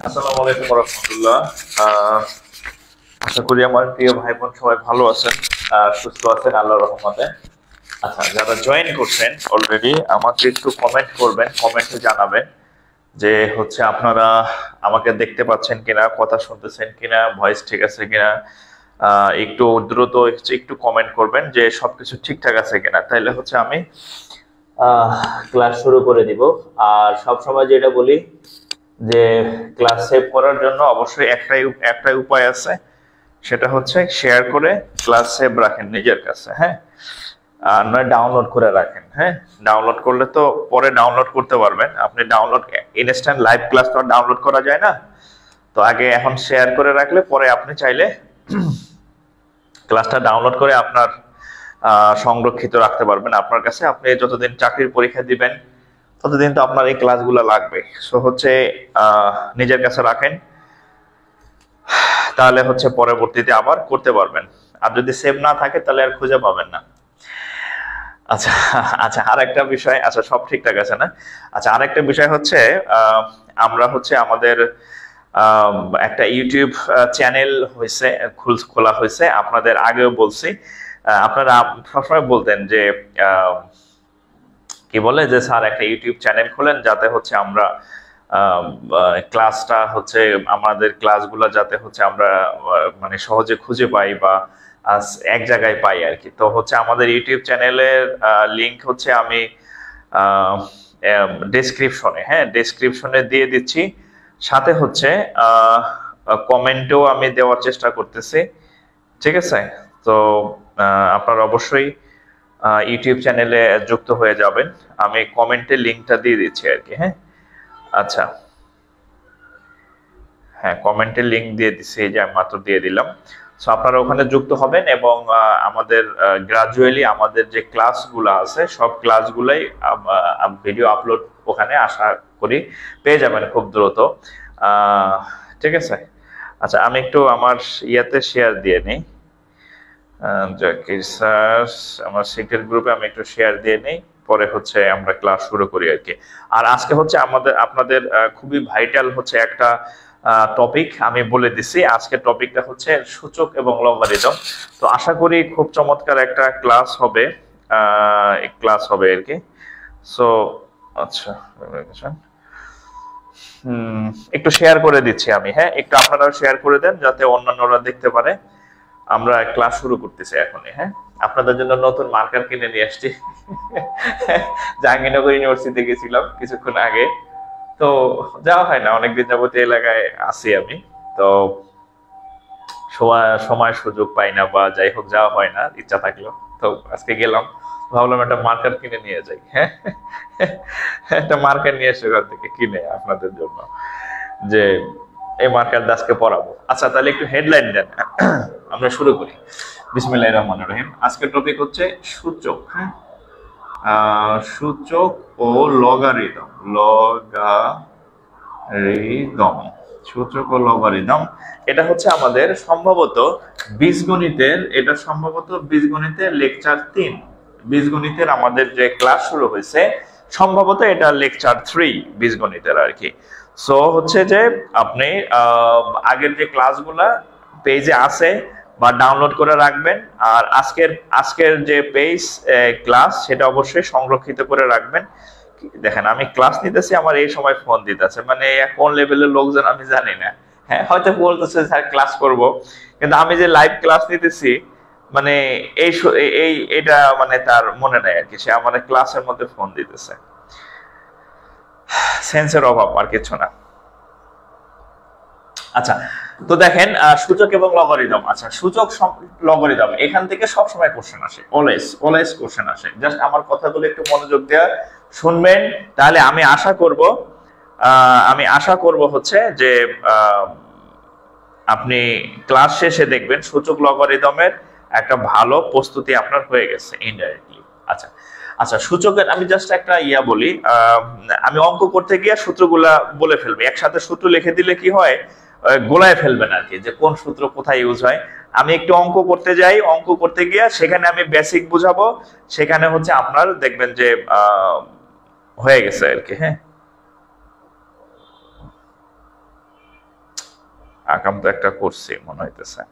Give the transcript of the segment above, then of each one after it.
আসসালামু আলাইকুম ওয়া রাহমাতুল্লাহ। আশা করি আমার প্রিয় ভাই বোন সবাই ভালো আছেন, সুস্থ আছেন আল্লাহর রহমতে। আচ্ছা, যারা জয়েন করছেন অলরেডি আমাকে একটু কমেন্ট করবেন, কমেন্টে জানাবেন যে হচ্ছে আপনারা আমাকে দেখতে পাচ্ছেন কিনা, কথা শুনতেছেন কিনা, ভয়েস ঠিক আছে কিনা। একটু দ্রুত একটু কমেন্ট করবেন যে সবকিছু ঠিকঠাক আছে কিনা, তাইলে হচ্ছে আমি ক্লাস শুরু করে দিব। আর সবসময় যেটা বলি যে ক্লাস সেভ করার জন্য অবশ্যই একটাই উপায় আছে, সেটা হচ্ছে শেয়ার করে ক্লাস সেভ রাখেন নিজের কাছে, হ্যাঁ। আর নয় ডাউনলোড করে রাখেন, হ্যাঁ। ডাউনলোড করলে তো পরে ডাউনলোড করতে পারবেন আপনি। ডাউনলোড ইনস্ট্যান্ট লাইভ ক্লাস তো ডাউনলোড করা যায় না, তো আগে এখন শেয়ার করে রাখলে পরে আপনি চাইলে ক্লাসটা ডাউনলোড করে আপনার সংরক্ষিত রাখতে পারবেন আপনার কাছে। আপনি যতদিন চাকরির পরীক্ষা দিবেন ততদিন তো আপনার এই ক্লাসগুলো লাগবে। সো হচ্ছে নিজের কাছে রাখেন, তাহলে হচ্ছে পরবর্তীতে আবার করতে পারবেন। আর যদি সেভ না থাকে তাহলে আর খুঁজে পাবেন না। আচ্ছা আচ্ছা, আর একটা বিষয়, আচ্ছা সব ঠিকঠাক আছে না? আচ্ছা, আর একটা বিষয় হচ্ছে আমরা হচ্ছে আমাদের একটা ইউটিউব চ্যানেল হয়েছে, খোলা হয়েছে। আপনাদের আগেও বলছি, আপনারা সবসময় বলতেন যে কি বলে যে স্যার একটা ইউটিউব চ্যানেল খোলেন যাতে হচ্ছে আমরা ক্লাসটা হচ্ছে আমাদের ক্লাসগুলো যাতে হচ্ছে আমরা মানে সহজে খুঁজে পাই বা এক জায়গায় পাই আর কি। তো হচ্ছে আমাদের ইউটিউব চ্যানেলের লিংক হচ্ছে আমি ডেসক্রিপশনে, হ্যাঁ, ডেসক্রিপশনে দিয়ে দিচ্ছি। সাথে হচ্ছে কমেন্টেও আমি দেওয়ার চেষ্টা করতেছি, ঠিক আছে? তো আপনারা অবশ্যই ইউটিউব চ্যানেলে যুক্ত হয়ে যাবেন। আমি কমেন্টে লিংকটা দিয়ে দিচ্ছি আর কি, হ্যাঁ। আচ্ছা, হ্যাঁ, কমেন্টে লিংক দিয়ে দিচ্ছি, এই যে আমি মাত্র দিয়ে দিলাম। সো আপনারা ওখানে যুক্ত হবেন এবং আমাদের গ্রাজুয়ালি আমাদের যে ক্লাসগুলো আছে সব ক্লাসগুলাই ভিডিও আপলোড ওখানে আশা করি পেয়ে যাবেন খুব দ্রুত, ঠিক আছে? আচ্ছা, আমি একটু আমার ইয়াতে শেয়ার দিয়ে নিই, জাকির স্যার আমার সিক্রেট গ্রুপে আমি একটু শেয়ার দিয়ে নিই, পরে হচ্ছে আমরা ক্লাস শুরু করি আর কি। আর আজকে হচ্ছে আপনাদের খুবই ভাইটাল হচ্ছে একটা টপিক আমি বলে দিছি। আজকের টপিকটা হচ্ছে সূচক এবং লগারিদম। তো আশা করি খুব চমৎকার একটা ক্লাস হবে আর কি। সো আচ্ছা, একটু শেয়ার করে দিচ্ছি আমি, হ্যাঁ, একটু আপনারাও শেয়ার করে দেন যাতে অন্যান্যরা দেখতে পারে। আমরা ক্লাস শুরু করতেছি এখনই, হ্যাঁ। আপনাদের জন্য নতুন মার্কার কিনে নিয়ে আসছি। জাহাঙ্গীরনগর ইউনিভার্সিটিতে গেছিলাম কিছুক্ষণ আগে, তো যাওয়া হয় না অনেকদিন যাবত এলাকায় আছি আমি, তো সময় সুযোগ পাই না বা যাই হোক যাওয়া হয় না ইচ্ছা থাকলেও। তো আজকে গেলাম, ভাবলাম একটা মার্কার কিনে নিয়ে যাই, হ্যাঁ। একটা মার্কার নিয়ে এসে ওখান থেকে কিনে আপনাদের জন্য, যে এই মার্কার দাসকে পড়াবো। আচ্ছা, তাহলে একটু হেডলাইন দেন, আমরা শুরু করি। বিসমিল্লাহির রহমানির রহিম। আজকের টপিক হচ্ছে সূচক, হ্যাঁ, সূচক ও লগারিদম। সূচক ও লগারিদম এটা হচ্ছে আমাদের সম্ভবত বীজগণিতের লেকচার 3। বীজগণিতের আমাদের যে ক্লাস শুরু হয়েছে সম্ভবত এটা লেকচার 3 বীজগণিতের আর কি। সো হচ্ছে যে আপনি আগের যে ক্লাসগুলা পেজে আছে বা ডাউনলোড করে রাখবেন, আর আজকের যে পেজ ক্লাস সেটা অবশ্যই সংরক্ষিত করে রাখবেন। দেখেন আমি ক্লাস নিতেছি, আমার এই সময় ফোন দিতেছে, মানে কোন লেভেলের লোকজন আমি জানি না, হ্যাঁ। হয়তো বলতেছে স্যার ক্লাস করব, কিন্তু আমি যে লাইভ ক্লাস নিতেছি মানে এটা মানে তার মনে নাই আর কি, সে আমার ক্লাসের মধ্যে ফোন দিতেছে। সেন্সের অভাব, আর কিছু না। আচ্ছা, তো দেখেন সূচক এবং লগারিদম। আচ্ছা, সূচক লগারিদম এখান থেকে সব সময় কোশ্চেন আসে, অলওয়েজ কোশ্চেন আসে। জাস্ট আমার কথাগুলো একটু মনোযোগ দিয়ে শুনবেন, তাহলে আমি আশা করব হচ্ছে যে আপনি ক্লাস শেষে দেখবেন সূচক লগারিদমের একটা ভালো প্রস্তুতি আপনার হয়ে গেছে ইনডাইরেক্টলি। আচ্ছা আচ্ছা, সূচকের আমি জাস্ট একটা বলি, আমি অঙ্ক করতে গিয়ে সূত্রগুলা বলে ফেলবো, একসাথে সূত্র লিখে দিলে কি হয়, গোলায় ফেলবেন আর কি, যে কোন সূত্র কোথায় ইউজ হয়। আমি একটু অঙ্ক করতে যাই, অঙ্ক করতে গিয়ে সেখানে আমি বেসিক বুঝাবো, সেখানে হচ্ছে আপনার দেখবেন যে হয়ে গেছে আর কি। হ্যাঁ, আকাম তো একটা করছি মনে হইতেছে,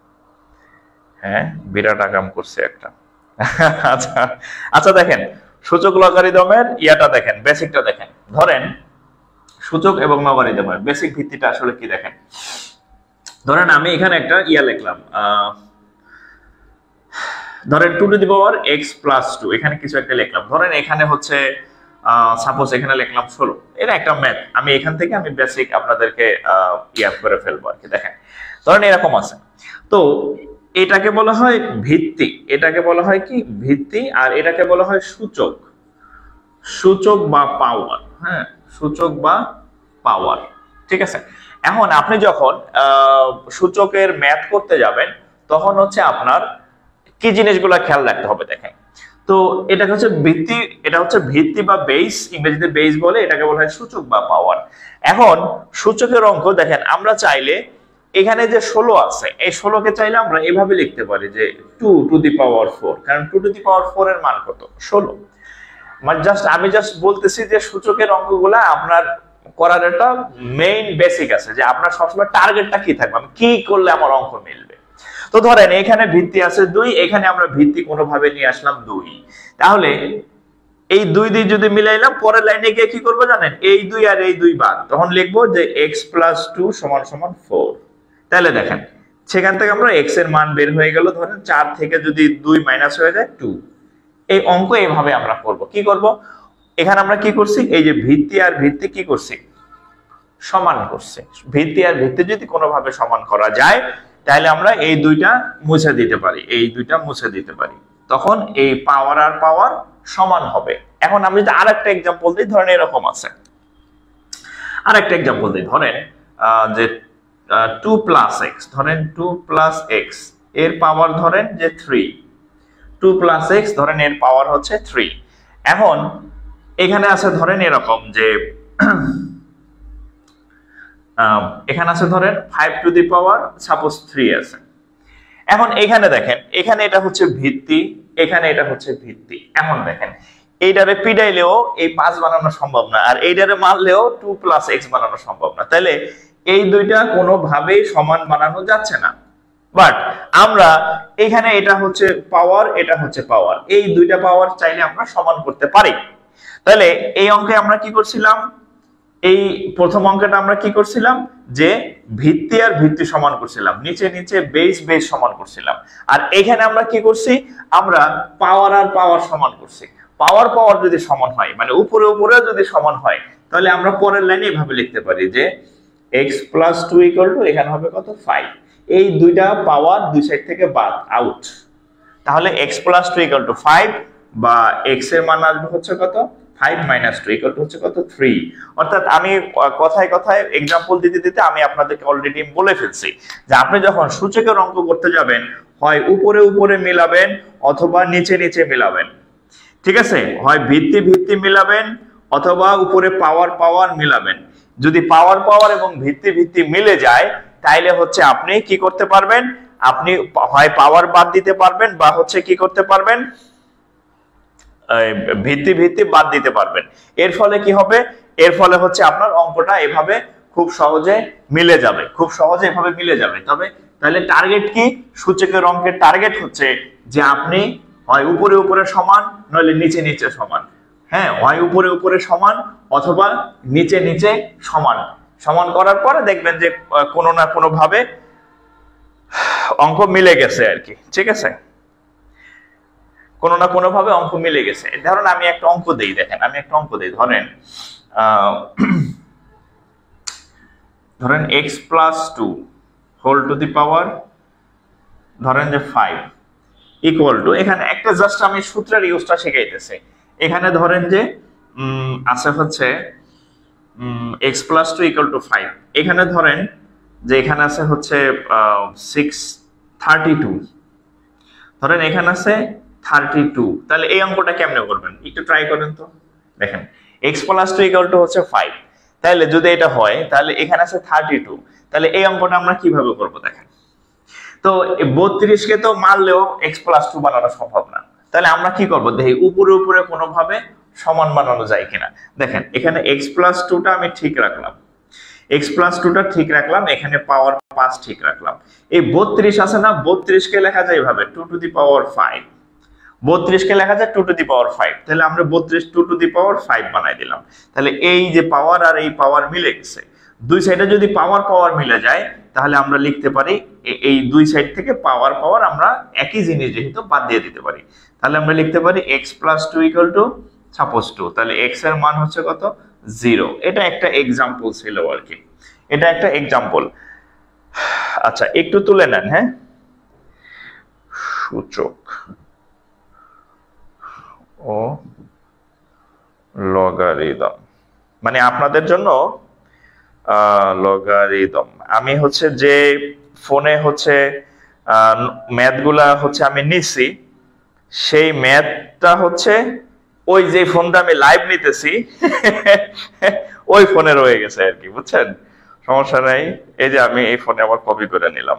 হ্যাঁ বিরাট আকাম করছে একটা। আচ্ছা আচ্ছা, দেখেন সূচক লগারিদমের ইয়াটা দেখেন, বেসিকটা দেখেন। ধরেন সূচক এবং লগারিদমের বেসিক ভিত্তিটা আসলে কি দেখেন। ধরেন আমি এখানে একটা লিখলাম, ধরেন 2 to the power x plus 2, এখানে কিছু একটা লিখলাম। ধরেন এখানে হচ্ছে সাপোজ এখানে লিখলাম 16, এটা একটা ম্যাথ। আমি এখান থেকে আমি বেসিক আপনাদেরকে করে ফেলবো আর কি। দেখেন ধরেন এরকম আছে, তো এটাকে বলা হয় ভিত্তি, এটাকে বলা হয় কি ভিত্তি, আর এটাকে বলা হয় সূচক বা পাওয়ার। হ্যাঁ, সূচক বা পাওয়ার, ঠিক আছে। এখন আপনি যখন সূচকের ম্যাথ করতে যাবেন, তখন হচ্ছে আপনার কি জিনিসগুলো খেয়াল রাখতে হবে। দেখেন, তো এটা হচ্ছে ভিত্তি, এটা হচ্ছে ভিত্তি বা বেস, ইংরেজিতে বেস বলে, এটাকে বলা হয় সূচক বা পাওয়ার। এখন সূচকের অঙ্ক দেখেন, আমরা চাইলে এখানে যে 16 আছে, এই 16কে চাইলে আমরা এভাবে লিখতে পারি যে 2 টু দি পাওয়ার 4, কারণ 2 টু দি পাওয়ার 4 এর মান কত, 16। মানে আমি জাস্ট বলতেছি যে সূচকের অঙ্কগুলা আপনার করার একটা মেইন বেসিক আছে, যে আপনার সবসময় টার্গেটটা কি থাকবে, আমি কি করলে আমার অঙ্ক মিলবে। তো ধরেন এখানে ভিত্তি আছে 2, এখানে আমরা ভিত্তি কোনোভাবে নিয়ে আসলাম 2, তাহলে এই 2 দিয়ে যদি মিলাইলাম, পরের লাইনে গিয়ে কি করবো জানেন, এই 2 আর এই 2 বাদ, তখন লিখবো যে x প্লাস 2 সমান সমান 4। তাহলে দেখেন সেখান থেকে আমরা x এর মান বের হয়ে গেল। ধরেন 4 থেকে যদি 2 মাইনাস হয়ে যায় 2। এই অঙ্ক এইভাবে আমরা করব। কি করব, এখানে আমরা কি করছি, এই যে ভিত্তি আর ভিত্তি কি করছি, সমান করছি। ভিত্তি আর ভিত্তি যদি কোনোভাবে সমান করা যায়, তাহলে আমরা এই দুইটা মুছে দিতে পারি, এই দুইটা মুছে দিতে পারি, তখন এই পাওয়ার আর পাওয়ার সমান হবে। এখন আমি যদি আরেকটা एग्जांपल দিই, ধরেন এরকম আছে, আরেকটা एग्जांपल দিই। ধরেন যে 2 প্লাস x, ধরেন 2 প্লাস x এর পাওয়ার ধরেন যে 3, 2 প্লাস x ধরেন এর পাওয়ার হচ্ছে 3। এখন এখানে আছে ধরেন এরকম যে এখানে আছে ধরেন 5 টু দি পাওয়ার সাপোজ 3 আছে। এখন এখানে দেখেন, এখানে এটা হচ্ছে ভিত্তি, এখানে এটা হচ্ছে ভিত্তি। এখন দেখেন এইটারে পিডাইলেও এই 5 বানানো সম্ভব না, আর এইটারে মারলেও 2 প্লাস x বানানো সম্ভব না। তাহলে এই দুইটা কোনোভাবেই সমান বানানো যাচ্ছে না। বাট আমরা এখানে এটা হচ্ছে পাওয়ার, এটা হচ্ছে পাওয়ার, এই দুইটা পাওয়ার চাইলে আমরা সমান করতে পারি। তাহলে এই অঙ্কে আমরা কি করছিলাম, এই প্রথম অঙ্কটা আমরা কি করছিলাম, যে ভিত্তি আর ভিত্তি সমান করছিলাম, নিচে নিচে বেস বেস সমান করছিলাম। আর এখানে আমরা কি করছি, আমরা পাওয়ার আর পাওয়ার সমান করছি। পাওয়ার পাওয়ার যদি সমান হয়, মানে উপরে উপরে যদি সমান হয়, তাহলে আমরা পরের লাইনে এভাবে লিখতে পারি যে x প্লাস 2 ইকুয়াল টু, এখানে হবে কত 5। এই দুইটা পাওয়ার দুই সাইড থেকে বাদ, আউট। তাহলে x প্লাস 2 ইকুয়াল টু 5, বা x এর মান আসবে হচ্ছে কত, 5 মাইনাস 2 ইকুয়াল টু হচ্ছে কত 3। অর্থাৎ আমি কথায় কথায় एग्जांपल দিতে দিতে আমি আপনাদেরকে অলরেডি বলে ফেলছি যে আপনি যখন সূচকের অঙ্ক করতে যাবেন, হয় উপরে উপরে মিলাবেন অথবা নিচে নিচে মিলাবেন, ঠিক আছে। হয় ভিত্তি ভিত্তি মিলাবেন অথবা উপরে পাওয়ার পাওয়ার মিলাবেন। যদি পাওয়ার পাওয়ার এবং ভিত্তি ভিত্তি মিলে যায়, তাইলে হচ্ছে আপনি কি করতে পারবেন, আপনি হয় পাওয়ার বাদ দিতে পারবেন, বা হচ্ছে কি করতে পারবেন, ভিত্তি ভিত্তি বাদ দিতে পারবেন। এর ফলে কি হবে, এর ফলে হচ্ছে আপনার অঙ্কটা এভাবে খুব সহজে মিলে যাবে, খুব সহজে এভাবে মিলে যাবে। তবে তাহলে টার্গেট কি, সূচকের অঙ্কের টার্গেট হচ্ছে যে আপনি হয় উপরে উপরে সমান, নইলে নিচে নিচে সমান। হ্যাঁ, হয় উপরে উপরে সমান অথবা নিচে নিচে সমান। সমান করার পরে দেখবেন যে কোনো না কোনো ভাবে অঙ্ক মিলে গেছে আর কি, ঠিক আছে, কোনো না কোনো ভাবে অঙ্ক মিলে গেছে। ধরেন আমি একটা অঙ্ক দেই, দেখেন আমি একটা অঙ্ক দেই। ধরেন x plus 2 whole to the power ধরেন যে 5 ইকুয়াল টু, এখানে একটা জাস্ট আমি সূত্রের ইউজটা শিখাইতেছি। এখানে ধরেন যে আছে হচ্ছে x প্লাস 2 ইকুয়াল টু 5, এখানে ধরেন যে এখানে আছে হচ্ছে 632, ধরেন এখানে আছে 32, তাহলে এই অঙ্কটা কেমনে করবেন একটু ট্রাই করেন তো। দেখেন x প্লাস 2 ইকুয়াল টু হচ্ছে 5, তাহলে যদি এটা হয় তাহলে এখানে আছে 32, তাহলে এই অঙ্কটা আমরা কিভাবে করব দেখেন। তো 32 কে তো মারলেও x প্লাস 2 বানানো সম্ভব না, তাহলে আমরা কি করব দেখি উপরে উপরে কোনোভাবে সমান বানানো যায় কিনা। দেখেন এখানে x প্লাস 2টা আমি ঠিক রাখলাম, x প্লাস 2টা ঠিক রাখলাম, এখানে পাওয়ার 5 ঠিক রাখলাম। এই 32 আছে না, 32 কে লেখা যায় এইভাবে 2 টু দি পাওয়ার 5, 32 কে লেখা যায় 2 টু দি পাওয়ার 5, তাহলে আমরা 32 2 টু দি পাওয়ার 5 বানাই দিলাম। তাহলে এই যে পাওয়ার আর এই পাওয়ার মিলে গেছে, দুই সাইডে যদি পাওয়ার পাওয়ার মিলে যায় তাহলে আমরা লিখতে পারি এই দুই সাইড থেকে পাওয়ার পাওয়ার আমরা একই জিনিস যেহেতু বাদ দিয়ে দিতে পারি, তাহলে আমরা লিখতে পারি x plus 2 equal to suppose 2, তাহলে x এর মান হচ্ছে কত 0। এটা একটা এক্সাম্পল ছিল আর কি, এটা একটা এক্সাম্পল। আচ্ছা একটু তুলে নেন, হ্যাঁ সূচক ও লগারিদম, মানে আপনাদের জন্য লগারিদম। আমি হচ্ছে যে ফোনে হচ্ছে ম্যাথ গুলা হচ্ছে আমি নিছি, সেই ম্যাথটা হচ্ছে ওই যে ফোনটা আমি লাইভ নিতেছি ওই ফোনে রয়ে গেছে আর কি, বুঝছেন? সমস্যা নাই, এই যে আমি এই ফোনে আবার কপি করে নিলাম।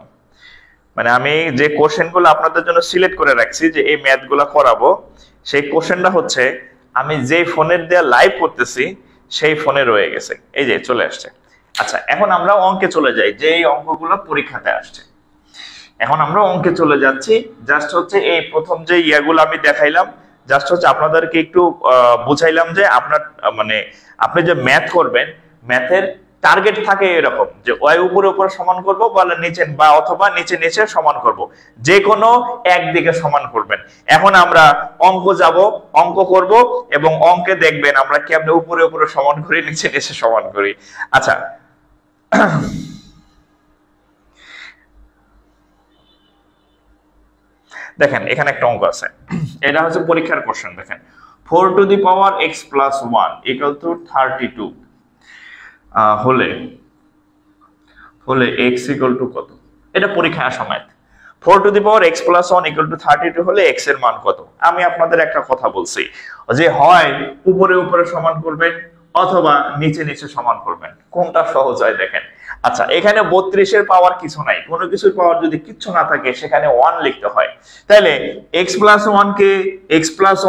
মানে আমি যে কোশ্চেন গুলো আপনাদের জন্য সিলেক্ট করে রাখছি যে এই ম্যাথ গুলা করাবো, সেই কোশ্চেনটা হচ্ছে আমি যে ফোনের দেয়া লাইভ করতেছি সেই ফোনে রয়ে গেছে, এই যে চলে আসছে। আচ্ছা এখন আমরা অঙ্কে চলে যাই, যে এই অঙ্কগুলো পরীক্ষাতে আসছে। এখন আমরা অঙ্কে চলে যাচ্ছি, জাস্ট হচ্ছে এই প্রথম যে ইয়াগুলো আমি দেখাইলাম, জাস্ট হচ্ছে আপনাদেরকে একটু বুঝাইলাম যে আপনার মানে আপনি যে ম্যাথ করবেন, ম্যাথের টার্গেট থাকে এরকম যে ওই উপরে উপরে সমান করব বা নিচে বা অথবা নিচে নিচে সমান করব, যে কোনো একদিকে সমান করবেন। এখন আমরা অঙ্ক যাব, অঙ্ক করব এবং অঙ্কে দেখবেন আমরা কেমনে উপরে উপরে সমান করি, নিচে নিচে সমান করি। আচ্ছা দেখেন এখানে একটা অঙ্ক আছে, এটা হচ্ছে পরীক্ষার কোশ্চেন। দেখেন 4 two the power x plus 1 equal two 32 হলে x ইকুয়াল টু কত? এটা পরীক্ষায় আসা math. 4 two the power x plus 1 equal two 32 হলে x এর মান কত? আমি আপনাদের একটা কথা বলছি যে হয় উপরে উপরে সমান করবেন অথবা নিচে নিচে সমান করবেন, কোনটা সহজ হয় দেখেন। আচ্ছা এখানে 32 এর পাওয়ার কিছু নাই, কোনো কিছুর পাওয়ার যদি কিছু না থাকে সেখানে 1 লিখতে হয়, তাহলে x প্লাস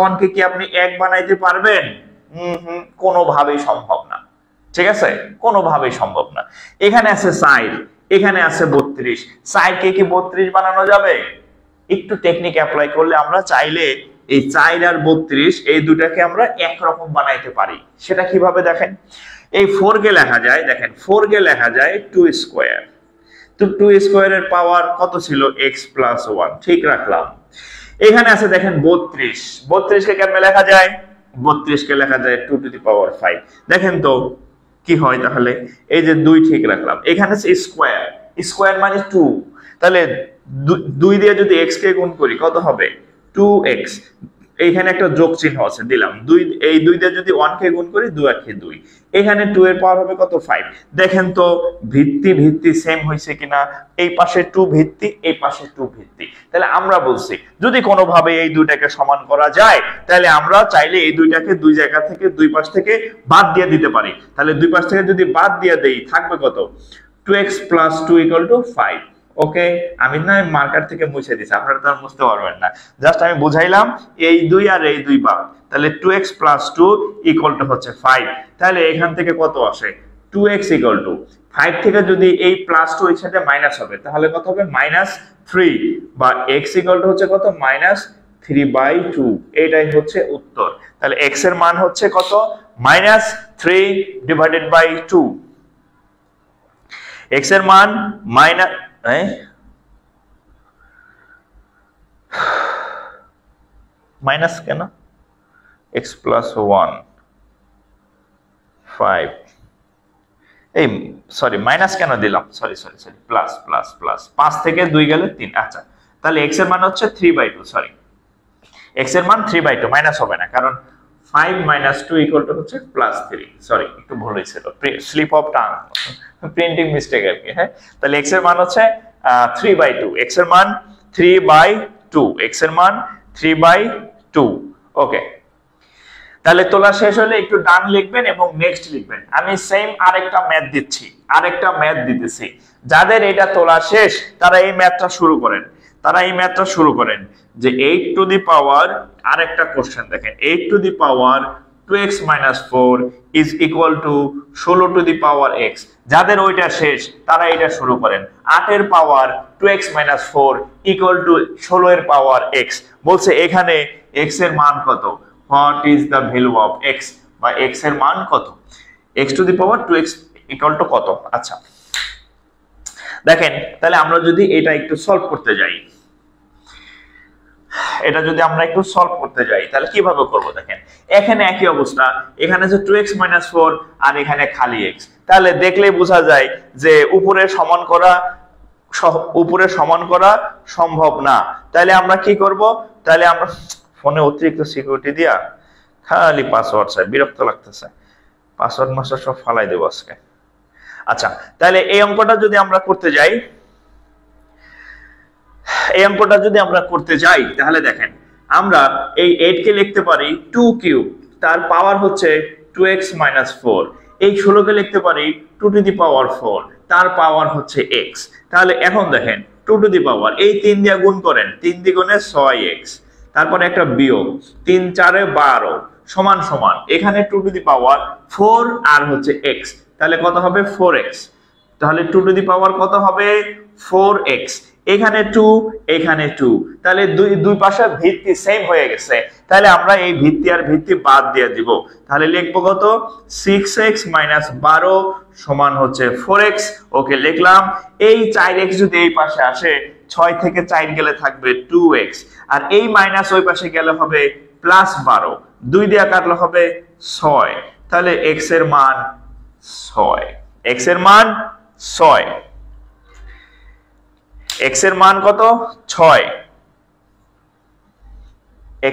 1 কে কি আপনি 1 বানাইতে পারবেন? কোনোভাবেই সম্ভব না, ঠিক আছে, কোনোভাবেই সম্ভব না। এখানে আছে 4, এখানে আছে 32, 4 কে কি 32 বানানো যাবে? একটু টেকনিক অ্যাপ্লাই করলে আমরা চাইলে এই 4 আর 32 এই দুটাকে আমরা একরকম বানাইতে পারি। সেটা কিভাবে দেখেন, এই 4 কে লেখা যায়, দেখেন 4 কে লেখা যায় 2 স্কয়ার, তো 2 স্কয়ারের পাওয়ার কত ছিল? x প্লাস 1, ঠিক রাখলাম। এখানে আছে দেখেন 32 কে কেমনে লেখা যায়? 32 কে লেখা যায় 2 টু দি পাওয়ার 5। দেখেন তো কি হয়, তাহলে এই যে 2 ঠিক রাখলাম, এখানে আছে স্কয়ার, স্কয়ার মানে 2, তাহলে 2 দিয়ে যদি x কে গুণ করি কত হবে? 2x, এইখানে একটা যোগ চিহ্ন আছে দিলাম, 2 এই 2 দিয়ে যদি 1 কে গুণ করি 2 আর 2, এখানে 2 এর পাওয়ার হবে কত? 5। দেখেন তো ভিত্তি সেম হইছে কিনা, এই পাশে 2 ভিত্তি, এই পাশে 2 ভিত্তি, তাহলে আমরা বলছি যদি কোনোভাবে এই দুইটাকে সমান করা যায় তাহলে আমরা চাইলে এই দুইটাকে দুই জায়গা থেকে দুই পাশ থেকে বাদ দিয়ে দিতে পারি। তাহলে দুই পাশ থেকে যদি বাদ দিয়ে দেই থাকবে কত? 2x plus 2 equal to 5। ওকে, আমি না মার্কার থেকে মুছে দিছি, আপনারা তো আর মুছতে পারবেন না, জাস্ট আমি বুঝাইলাম এই 2 আর এই 2 বাদ, তাহলে 2x প্লাস 2 ইকুয়াল টু হচ্ছে 5। তাহলে এখান থেকে কত আসে? 2x ইকুয়াল টু 5 থেকে যদি এই প্লাস 2 এর সাথে মাইনাস হবে তাহলে কত হবে? -3, বা x ইকুয়াল টু হচ্ছে কত? -3/2। এটাই হচ্ছে উত্তর। তাহলে x এর মান হচ্ছে কত? -3/2। x এর মান মাইনাস কেন? x প্লাস 1 5 এই সরি মাইনাস কেন দিলাম, sorry sorry sorry, plus plus plus, 5 থেকে 2 গেলে 3। আচ্ছা তাহলে x এর মান হচ্ছে 3/2, সরি x এর মান 3/2, মাইনাস হবে না কারণ 5 - 2 = হচ্ছে +3, সরি একটু ভুল হয়েছিল, slip of tongue, printing mistake আর কি। হ্যাঁ তাহলে x এর মান হচ্ছে 3/2, x এর মান 3/2, x এর মান 3/2। ওকে, তাহলে তোলা শেষ হলে একটু ডান লিখবেন এবং নেক্সট লিখবেন। আমি সেম আরেকটা ম্যাথ দিচ্ছি, আরেকটা ম্যাথ দিতেছি। যাদের এটা তোলা শেষ তারা এই ম্যাথটা শুরু করেন, তারা এই ম্যাথটা শুরু করেন যে 8 টু দি পাওয়ার, আরেকটা কোশ্চেন দেখেন, 8 to the power 2x - 4 is equal to 16 two the power x। যাদের ওইটা শেষ তারা এটা শুরু করেন, 8 এর পাওয়ার 2x - 4 ইকুয়াল টু 16 এর পাওয়ার x। বলছে এখানে x এর মান কত, what is the value of x, বা x এর মান কত, x two the power 2x equal to কত। আচ্ছা দেখেন তাহলে আমরা যদি এটা একটু সলভ করতে যাই, এটা যদি আমরা একটু সলভ করতে যাই তাহলে কিভাবে করব দেখেন, এখানে একই অবস্থা, এখানে যে 2x - 4 আর এখানে খালি x, তাহলে দেখলেই বোঝা যায় যে উপরে সমান করা সম্ভব না। তাহলে আমরা কি করব, তাহলে আমরা ফোনে অতিরিক্ত সিকিউরিটি দিয়া খালি পাসওয়ার্ড চাই, বিরক্ত লাগতেছে, পাসওয়ার্ড মাস্টার সব ফালাই দেব আজকে। আচ্ছা তাহলে এই অঙ্কটা যদি আমরা করতে যাই, এই অঙ্কটা যদি আমরা করতে যাই তাহলে দেখেন আমরা এই 8 কে লিখতে পারি 2 কিউব, তার পাওয়ার হচ্ছে 2x - 4। এই 16 কে লিখতে পারি 2 টু দি পাওয়ার 4, তার পাওয়ার হচ্ছে x। তাহলে এখন দেখেন 2 টু দি পাওয়ার, এই 3 দিয়ে গুণ করেন, 3 দ্বিগুণে 6x, তারপরে একটা বিয়োগ, 3 × 4 = 12 সমান সমান, এখানে 2 টু দি পাওয়ার 4 আর হচ্ছে x, তাহলে কত হবে 4x। তাহলে 2 টু দি পাওয়ার কত হবে 4x, এখানে 2 এখানে 2, তাহলে দুই পাশে ভিত্তি সেম হয়ে গেছে। তাহলে আমরা এই ভিত্তি আর ভিত্তি বাদ দিয়ে দিব, তাহলে লিখবো কত 6x - 12 সমান হচ্ছে 4x। ওকে লিখলাম। এই 4x যদি এই পাশে আসে, 6 থেকে 4 গেলে থাকবে 2x, আর এই মাইনাস ওই পাশে গেলে হবে +12, 2 দিয়ে কাটলে হবে 6, তাহলে x এর মান 6, x এর মান 6, x এর মান কত 6,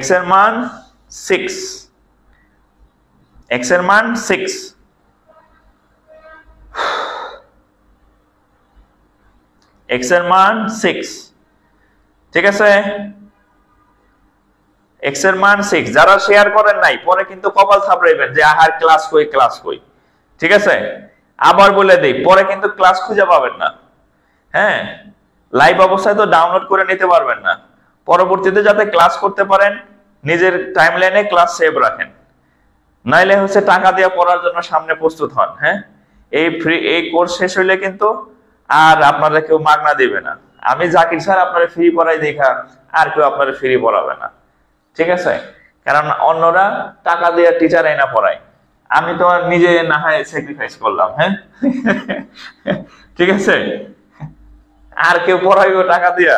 x এর মান 6, x এর মান 6, x এর মান 6, ঠিক আছে, x এর মান 6। যারা শেয়ার করেন নাই পরে কিন্তু কপাল থাপড়াইবেন যে আহার ক্লাস কই, ক্লাস কই, ঠিক আছে। আবার বলে দেই, পরে কিন্তু ক্লাস খুঁজে পাবেন না। হ্যাঁ লাইভ অবস্থায় তো ডাউনলোড করে নিতে পারবেন না, পরবর্তীতে যাতে ক্লাস করতে পারেন নিজের টাইমলাইনে ক্লাস সেভ রাখেন, নাইলে হচ্ছে টাকা দিয়ে পড়ার জন্য সামনে প্রস্তুত হন। হ্যাঁ এই কোর্স শেষ হইলে কিন্তু আর আপনারা কেউ মাগনা দিবে না। আমি জাকির স্যার আপনারা ফ্রি পড়াই দেখা আর কেউ আপনারা ফ্রি পড়াবে না, ঠিক আছে, কারণ অন্যরা টাকা দিয়ে টিচার আইনা পড়ায়, আমি তো নিজে না হয় স্যাক্রিফাইস করলাম। হ্যাঁ ঠিক আছে, আর কেউ পড়াইবো টাকা দিয়া,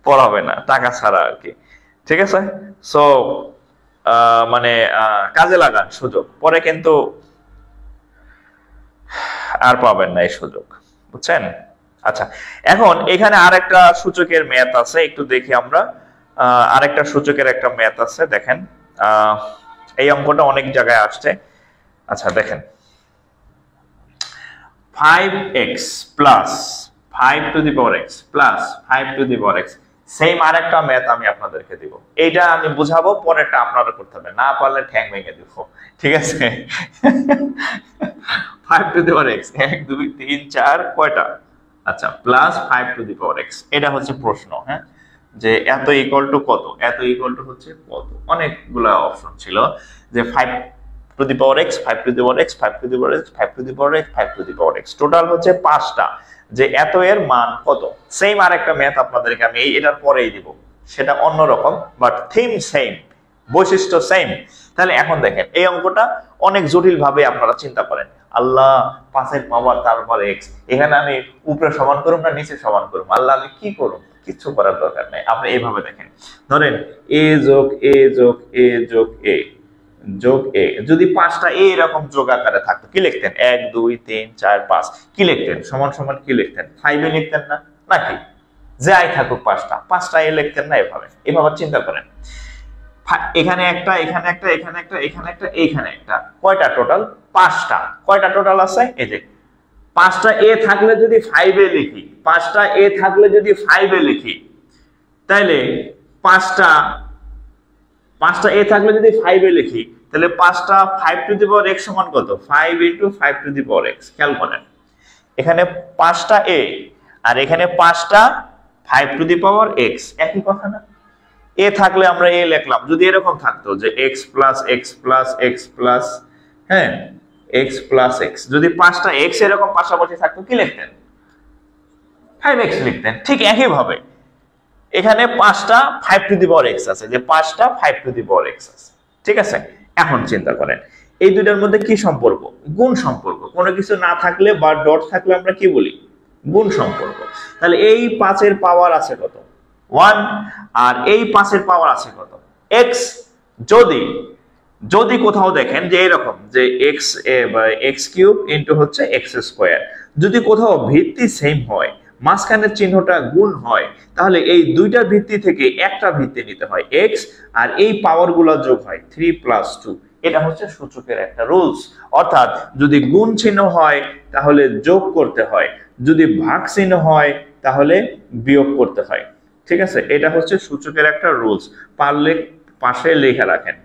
পড়াবে না টাকা ছাড়া আর কি, ঠিক আছে। সো মানে কাজে লাগান সুযোগ, পরে কিন্তু আর পাবেন না এই সুযোগ, বুঝছেন। আচ্ছা এখন এখানে আরেকটা সূচকের ম্যাথ আছে, একটু দেখি আমরা। আরেকটা সূচকের একটা ম্যাথ আছে, দেখেন এই অঙ্কটা অনেক জায়গায় আসছে। আচ্ছা দেখেন 5x + 5 two the power x plus 5 two the power x, same আরেকটা ম্যাথ আমি আপনাদেরকে দিব। এইটা আমি বুঝাবো, পরেরটা আপনারা করতে হবে, না পারলে ঠ্যাং ভেঙে দিব, ঠিক আছে। 5 টু দি পাওয়ার x 1 2 3 4 কয়টা, আচ্ছা plus 5 two the power x, এটা হচ্ছে প্রশ্ন। হ্যাঁ যে এত ইকুয়াল টু কত, এত ইকুয়াল টু হচ্ছে কত, অনেকগুলা অপশন ছিল যে 5 two the power x 5 two the power x 5 two the power x 5 two the power x 5 two the power x, total হচ্ছে 5টা, যে এত এর মান কত। সেম আরেকটা ম্যাথ আপনাদেরকে আমি এটার পরেই দিব, সেটা অন্যরকম বাট থিম সেম, বৈশিষ্ট্য সেম। তাহলে এখন দেখেন এই অঙ্কটা অনেক জটিল ভাবে আপনারা চিন্তা করেন, আল্লাহ 5 এর পাওয়ার তারপর x, এখানে আমি উপরে সমান করব না নিচে সমান করব, আল্লাহ আমি কি করব, কিছু করার দরকার নাই। আপনি এইভাবে দেখেন, ধরেন a যোগ a যোগ a যোগ a, যোগ এ, যদি 5টা এ এরকম যোগ আকারে থাকতো কি লিখতেন? 1 2 3 4 5 কি লিখতেন? সমান সমান কি লিখতেন? 5 এ লিখতেন না নাকি? যে আই থাকুক 5টা এ লিখতেন না? এভাবে এভাবে চিন্তা করেন, এখানে একটা, এখানে একটা, এখানে একটা, এখানে একটা, এইখানে একটা, কয়টা টোটাল? 5টা। কয়টা টোটাল আছে? এই যে 5টা এ থাকলে যদি 5 এ লিখি, 5টা এ থাকলে যদি 5 এ লিখি, তাহলে 5টা এ থাকলে যদি 5 এ লিখি, তাহলে 5টা 5 টু দি পাওয়ার x সমান কত? 5 into 5 two the power x। খেয়াল করেন, এখানে 5টা এ আর এখানে 5টা 5 টু দি পাওয়ার x, একই কথা না? এ থাকলে আমরা এ লিখলাম, যদি এরকম থাকতো যে x plus x plus x plus, হ্যাঁ, x প্লাস এক্স, যদি 5টা x এরকম পাশাপাশি থাকতো কি লিখতেন? 5x লিখতেন। ঠিক একই ভাবে এখানে 5টা 5 টু দি পাওয়ার x আছে, যে 5টা 5 টু দি পাওয়ার x আছে, ঠিক আছে? এখন চিন্তা করেন এই দুইটার মধ্যে কি সম্পর্ক? গুণ সম্পর্ক। কোনো কিছু না থাকলে বা ডট থাকলে আমরা কি বলি? গুণ সম্পর্ক। তাহলে এই 5 এর পাওয়ার আছে কত? 1, আর এই 5 এর পাওয়ার আছে কত? x। যদি কোথাও দেখেন যে এরকম যে x কিউব ইনটু হচ্ছে x স্কয়ার, যদি কোথাও ভিত্তি সেম হয়, মাঝখানের চিহ্নটা গুণ হয়, তাহলে এই দুইটার ভিত্তি থেকে একটা ভিত্তি নিতে হয় x, আর এই পাওয়ারগুলো যোগ হয় 3 প্লাস 2। এটা হচ্ছে সূচকের একটা রুলস। অর্থাৎ যদি গুণ চিহ্ন হয় তাহলে যোগ করতে হয়, যদি ভাগ চিহ্ন হয় তাহলে বিয়োগ করতে হয়, ঠিক আছে? এটা হচ্ছে সূচকের একটা রুলস, পারলে পাশে লিখে রাখেন।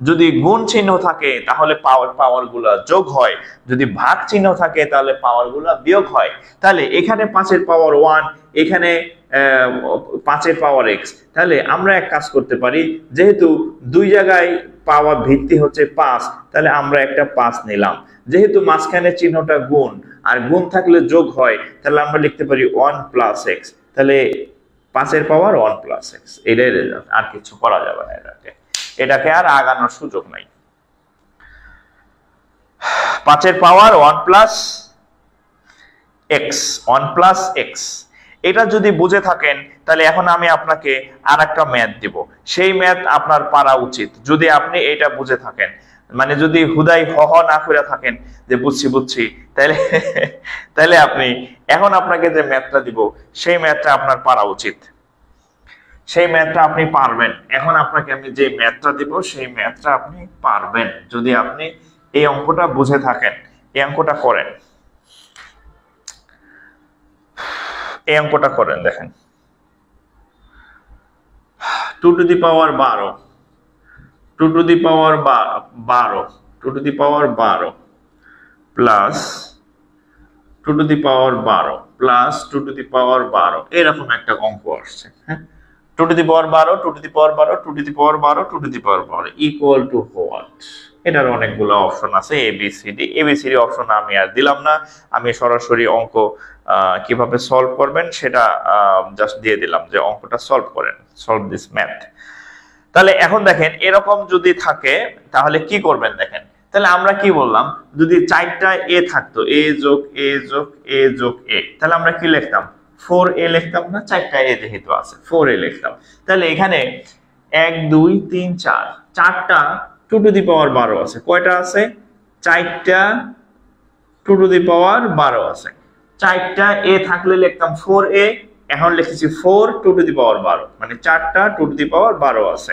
যদি গুণ চিহ্ন থাকে তাহলে পাওয়ারগুলো যোগ হয়, যদি ভাগ চিহ্ন থাকে তাহলে পাওয়ারগুলো বিয়োগ হয়। তাহলে এখানে 5 এর পাওয়ার 1, এখানে 5 এর পাওয়ার x। তাহলে আমরা এক কাজ করতে পারি, যেহেতু দুই জায়গায় পাওয়ার ভিত্তি হচ্ছে 5, তাহলে আমরা একটা 5 নিলাম। যেহেতু মাঝখানে চিহ্নটা গুণ, আর গুণ থাকলে যোগ হয়, তাহলে আমরা লিখতে পারি 1 প্লাস এক্স। তাহলে 5 এর পাওয়ার 1 প্লাস এক্স, এটাই রেজাল্ট, আর কিছু করা যাবে না। এটাকে আর আগানোর সুযোগ নাই। 5 এর পাওয়ার 1 প্লাস এক্স, 1 প্লাস এক্স। এটা যদি বুঝে থাকেন তাহলে এখন আমি আপনাকে আর একটা ম্যাথ দিব, সেই ম্যাথ আপনার পারা উচিত যদি আপনি এটা বুঝে থাকেন। মানে যদি হুদাই হ না করে থাকেন যে বুঝছি, তাহলে আপনি এখন আপনাকে যে ম্যাথটা দিব সেই ম্যাথটা আপনার পারা উচিত, সেই ম্যাথটা আপনি পারবেন। এখন আপনাকে আমি যে ম্যাথটা দিব সেই ম্যাথটা আপনি পারবেন যদি আপনি এই অঙ্কটা বুঝে থাকেন। এই অঙ্কটা করেন, এই অঙ্কটা করেন, দেখেন 2 to the power 12, 2 to the power 12, 2 to the power 12 plus 2 to the power 12 plus 2 to the power 12, এরকম একটা অঙ্ক আসছে। হ্যাঁ, 2 to the power 12, 2 to the power 12, 2 to the power 12, 2 to the power 12 equal to what? এটার অনেকগুলো option আছে, ABCD option আমি আর দিলাম না, আমি সরাসরি অঙ্ক কিভাবে সলভ করবেন সেটা জাস্ট দিয়ে দিলাম যে অঙ্কটা সলভ করেন, সলভ দিস ম্যাথ। তাহলে এখন দেখেন এরকম যদি থাকে তাহলে কি করবেন দেখেন। তাহলে আমরা কি বললাম, যদি 4টা এ থাকতো, এ যোগ এ যোগ এ যোগ এ, তাহলে আমরা কি লিখতাম? 4a লিখতাম না? 4টা এ যেহেতু আছে 4a লিখতাম। তাহলে এখানে 1 2 3 4, 4টা 2 টু দি পাওয়ার 12 আছে। কয়টা আছে? 4টা 2 টু দি পাওয়ার 12 আছে। 4টা এ থাকলে লিখতাম 4a, এখন লিখেছি 4 2 টু দি পাওয়ার 12, মানে 4টা 2 টু দি পাওয়ার 12 আছে।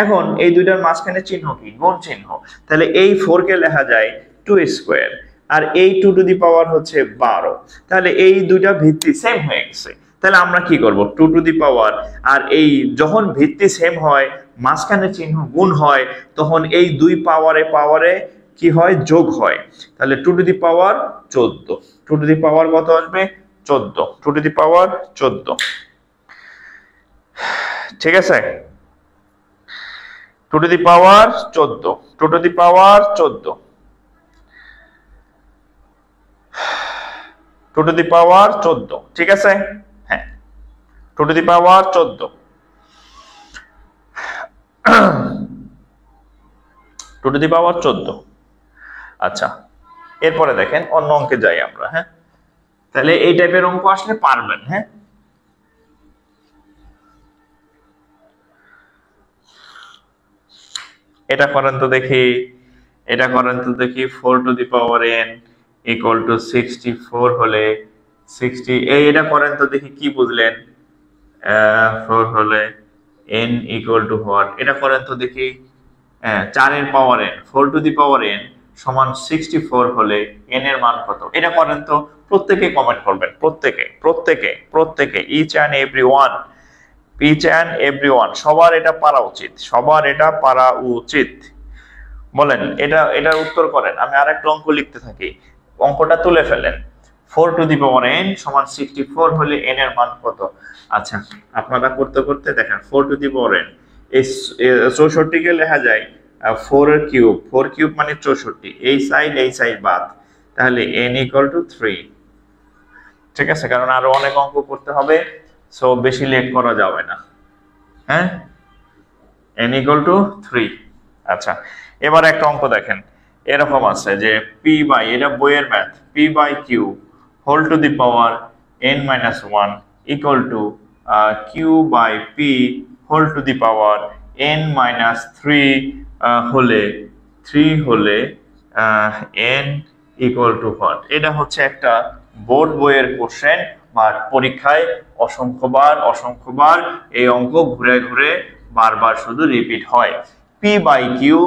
এখন এই দুইটার মাঝখানে চিহ্ন কি? গুণ চিহ্ন। তাহলে এই 4 কে লেখা যায় 2 স্কয়ার, আর এই 2 টু দি পাওয়ার হচ্ছে 12। তাহলে এই দুইটা ভিত্তি সেম হয়ে গেছে। তাহলে আমরা কি করব? 2 টু দি পাওয়ার, আর এই যখন ভিত্তি সেম হয়, মাঝখানে চিহ্ন গুণ হয়, তখন এই দুই পাওয়ারে কি হয়? যোগ হয়। তাহলে 2 to the power 14, 2 to the পাওয়ার কত আসবে? 14, 2 টু দি পাওয়ার 14, ঠিক আছে? 2 to the power 14, 2 to the power 14, 2 to the power 14, ঠিক আছে? হ্যাঁ, 2 to the power 14, 2 to the power 14। আচ্ছা, এরপরে দেখেন অন্য অঙ্কে যাই আমরা। হ্যাঁ, তাহলে এই টাইপের অঙ্ক আসলে পারবেন। হ্যাঁ, এটা করেন তো দেখি, এটা করেন তো দেখি। 4 two the power n equal to 64 হলে 60, এটা করেন তো দেখি কি বুঝলেন। 4 হলে n ইকুয়াল টু হোয়াট, এটা করেন তো দেখি। 4 এর পাওয়ার n, 4 two the power n সমান 64 হলে n এর মান কত, এটা করেন তো। প্রত্যেকে কমেন্ট করবেন, প্রত্যেকে ইচ অ্যান্ড এভরিওয়ান, সবার এটা পারা উচিত, সবার এটা পারা উচিত। বলেন এটার উত্তর করেন। আমি আরেকটা অঙ্ক লিখতে থাকি, অঙ্কটা তুলে ফেলেন। 4 টু দি পাওয়ার n সমান 64 হলে n এর মান কত। আচ্ছা, আপনারা করতে করতে দেখেন 4 টু দি পাওয়ার n, এই 64 কে লেখা যায় 4 এর কিউব, 4 কিউব মানে 64, এই সাইড বাদ, তাহলে n ইকুয়াল টু 3। ঠিক আছে, কারণ আরো অনেক অঙ্ক করতে হবে, সো বেশি লেট করা যাবে না। হ্যাঁ, n ইকুয়াল টু 3। আচ্ছা, এবার একটা অঙ্ক দেখেন, এরকম আছে যে p বাই, এটা বইয়ের math, p by q whole to the power n minus 1 equal to q by p whole to the power n minus 3 হলে n ইকুয়াল টু হোয়াট। এটা হচ্ছে একটা বোর্ড বইয়ের কোশ্চেন, বা পরীক্ষায় অসংখ্যবার এই অঙ্ক ঘুরে ঘুরে বারবার শুধু রিপিট হয়। p by q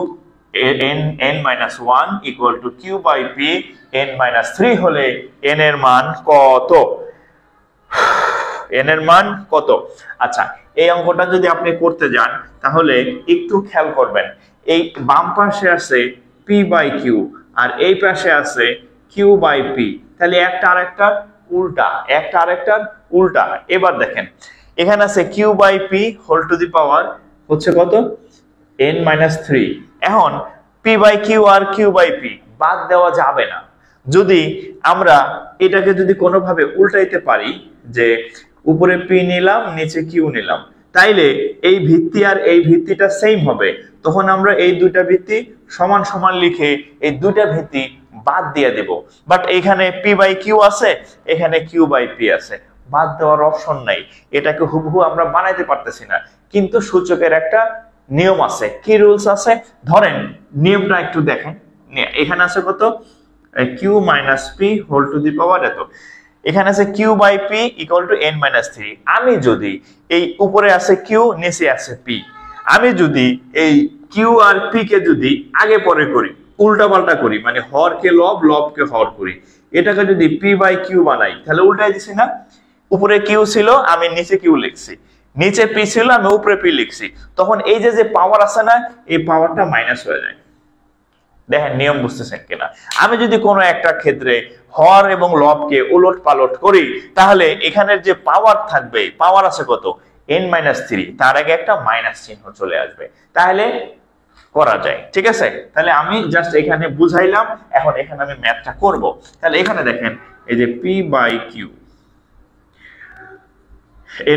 n minus 1 equal to q by p n minus 3 হলে n এর মান কত, n এর মান কত। আচ্ছা, এই অঙ্কটা যদি আপনি করতে যান তাহলে একটু খেয়াল করবেন, এই বাম পাশে আছে p বাই কিউ আর এই পাশে আছে q বাই p, তাহলে একটা আরেকটার উল্টা। এবার দেখেন, এখানে আছে q by p whole to the power হচ্ছে কত, n মাইনাস 3। এখন p বাই কিউ আর q বাই p বাদ দেওয়া যাবে না। যদি আমরা এটাকে যদি কোনোভাবে উল্টাইতে পারি, যে উপরে p নিলাম নিচে q নিলাম, তাইলে এই ভিত্তি আর এই ভিত্তিটা সেম হবে, তখন আমরা এই দুইটা ভিত্তি সমান সমান লিখে এই দুইটা ভিত্তি বাদ দিয়ে দেব। বাট এখানে p বাই কিউ আছে, এখানে q বাই p আছে, বাদ দেওয়ার অপশন নাই, এটাকে হুবহু আমরা বানাইতে পারতেছি না। কিন্তু সূচকের একটা নিয়ম আছে, কি রুলস আছে ধরেন, নিয়মটা একটু দেখেন। এখানে আছে কত, q minus p whole to the power এত, এখানে আছে q by p equal to n minus 3। আমি যদি এই উপরে আছে q নিচে আছে p, আমি যদি এই q আর p কে যদি আগে পরে করি, উল্টা পাল্টা করি, মানে হরকে লবকে হর করি, এটাকে যদি p বাই q বানাই, তাহলে উল্টাই দিছি না। উপরে q ছিল, আমি নিচে q লিখছি, নিচে p ছিল, আমি উপরে p লিখছি, তখন এই যে পাওয়ার আছে না, এই পাওয়ারটা মাইনাস হয়ে যায়। দেখেন নিয়ম বুঝতেছেন কিনা। আমি যদি কোনো একটা ক্ষেত্রে হর এবং লবকে উলট পালট করি, তাহলে এখানের যে পাওয়ার থাকবে, পাওয়ার আছে কত, n মাইনাস 3, তার আগে একটা মাইনাস চিহ্ন চলে আসবে, তাহলে করা যায়। ঠিক আছে, তাহলে আমি জাস্ট এখানে বুঝাইলাম, এখন এখানে আমি ম্যাথটা করব। তাহলে এখানে দেখেন, এই যে p by q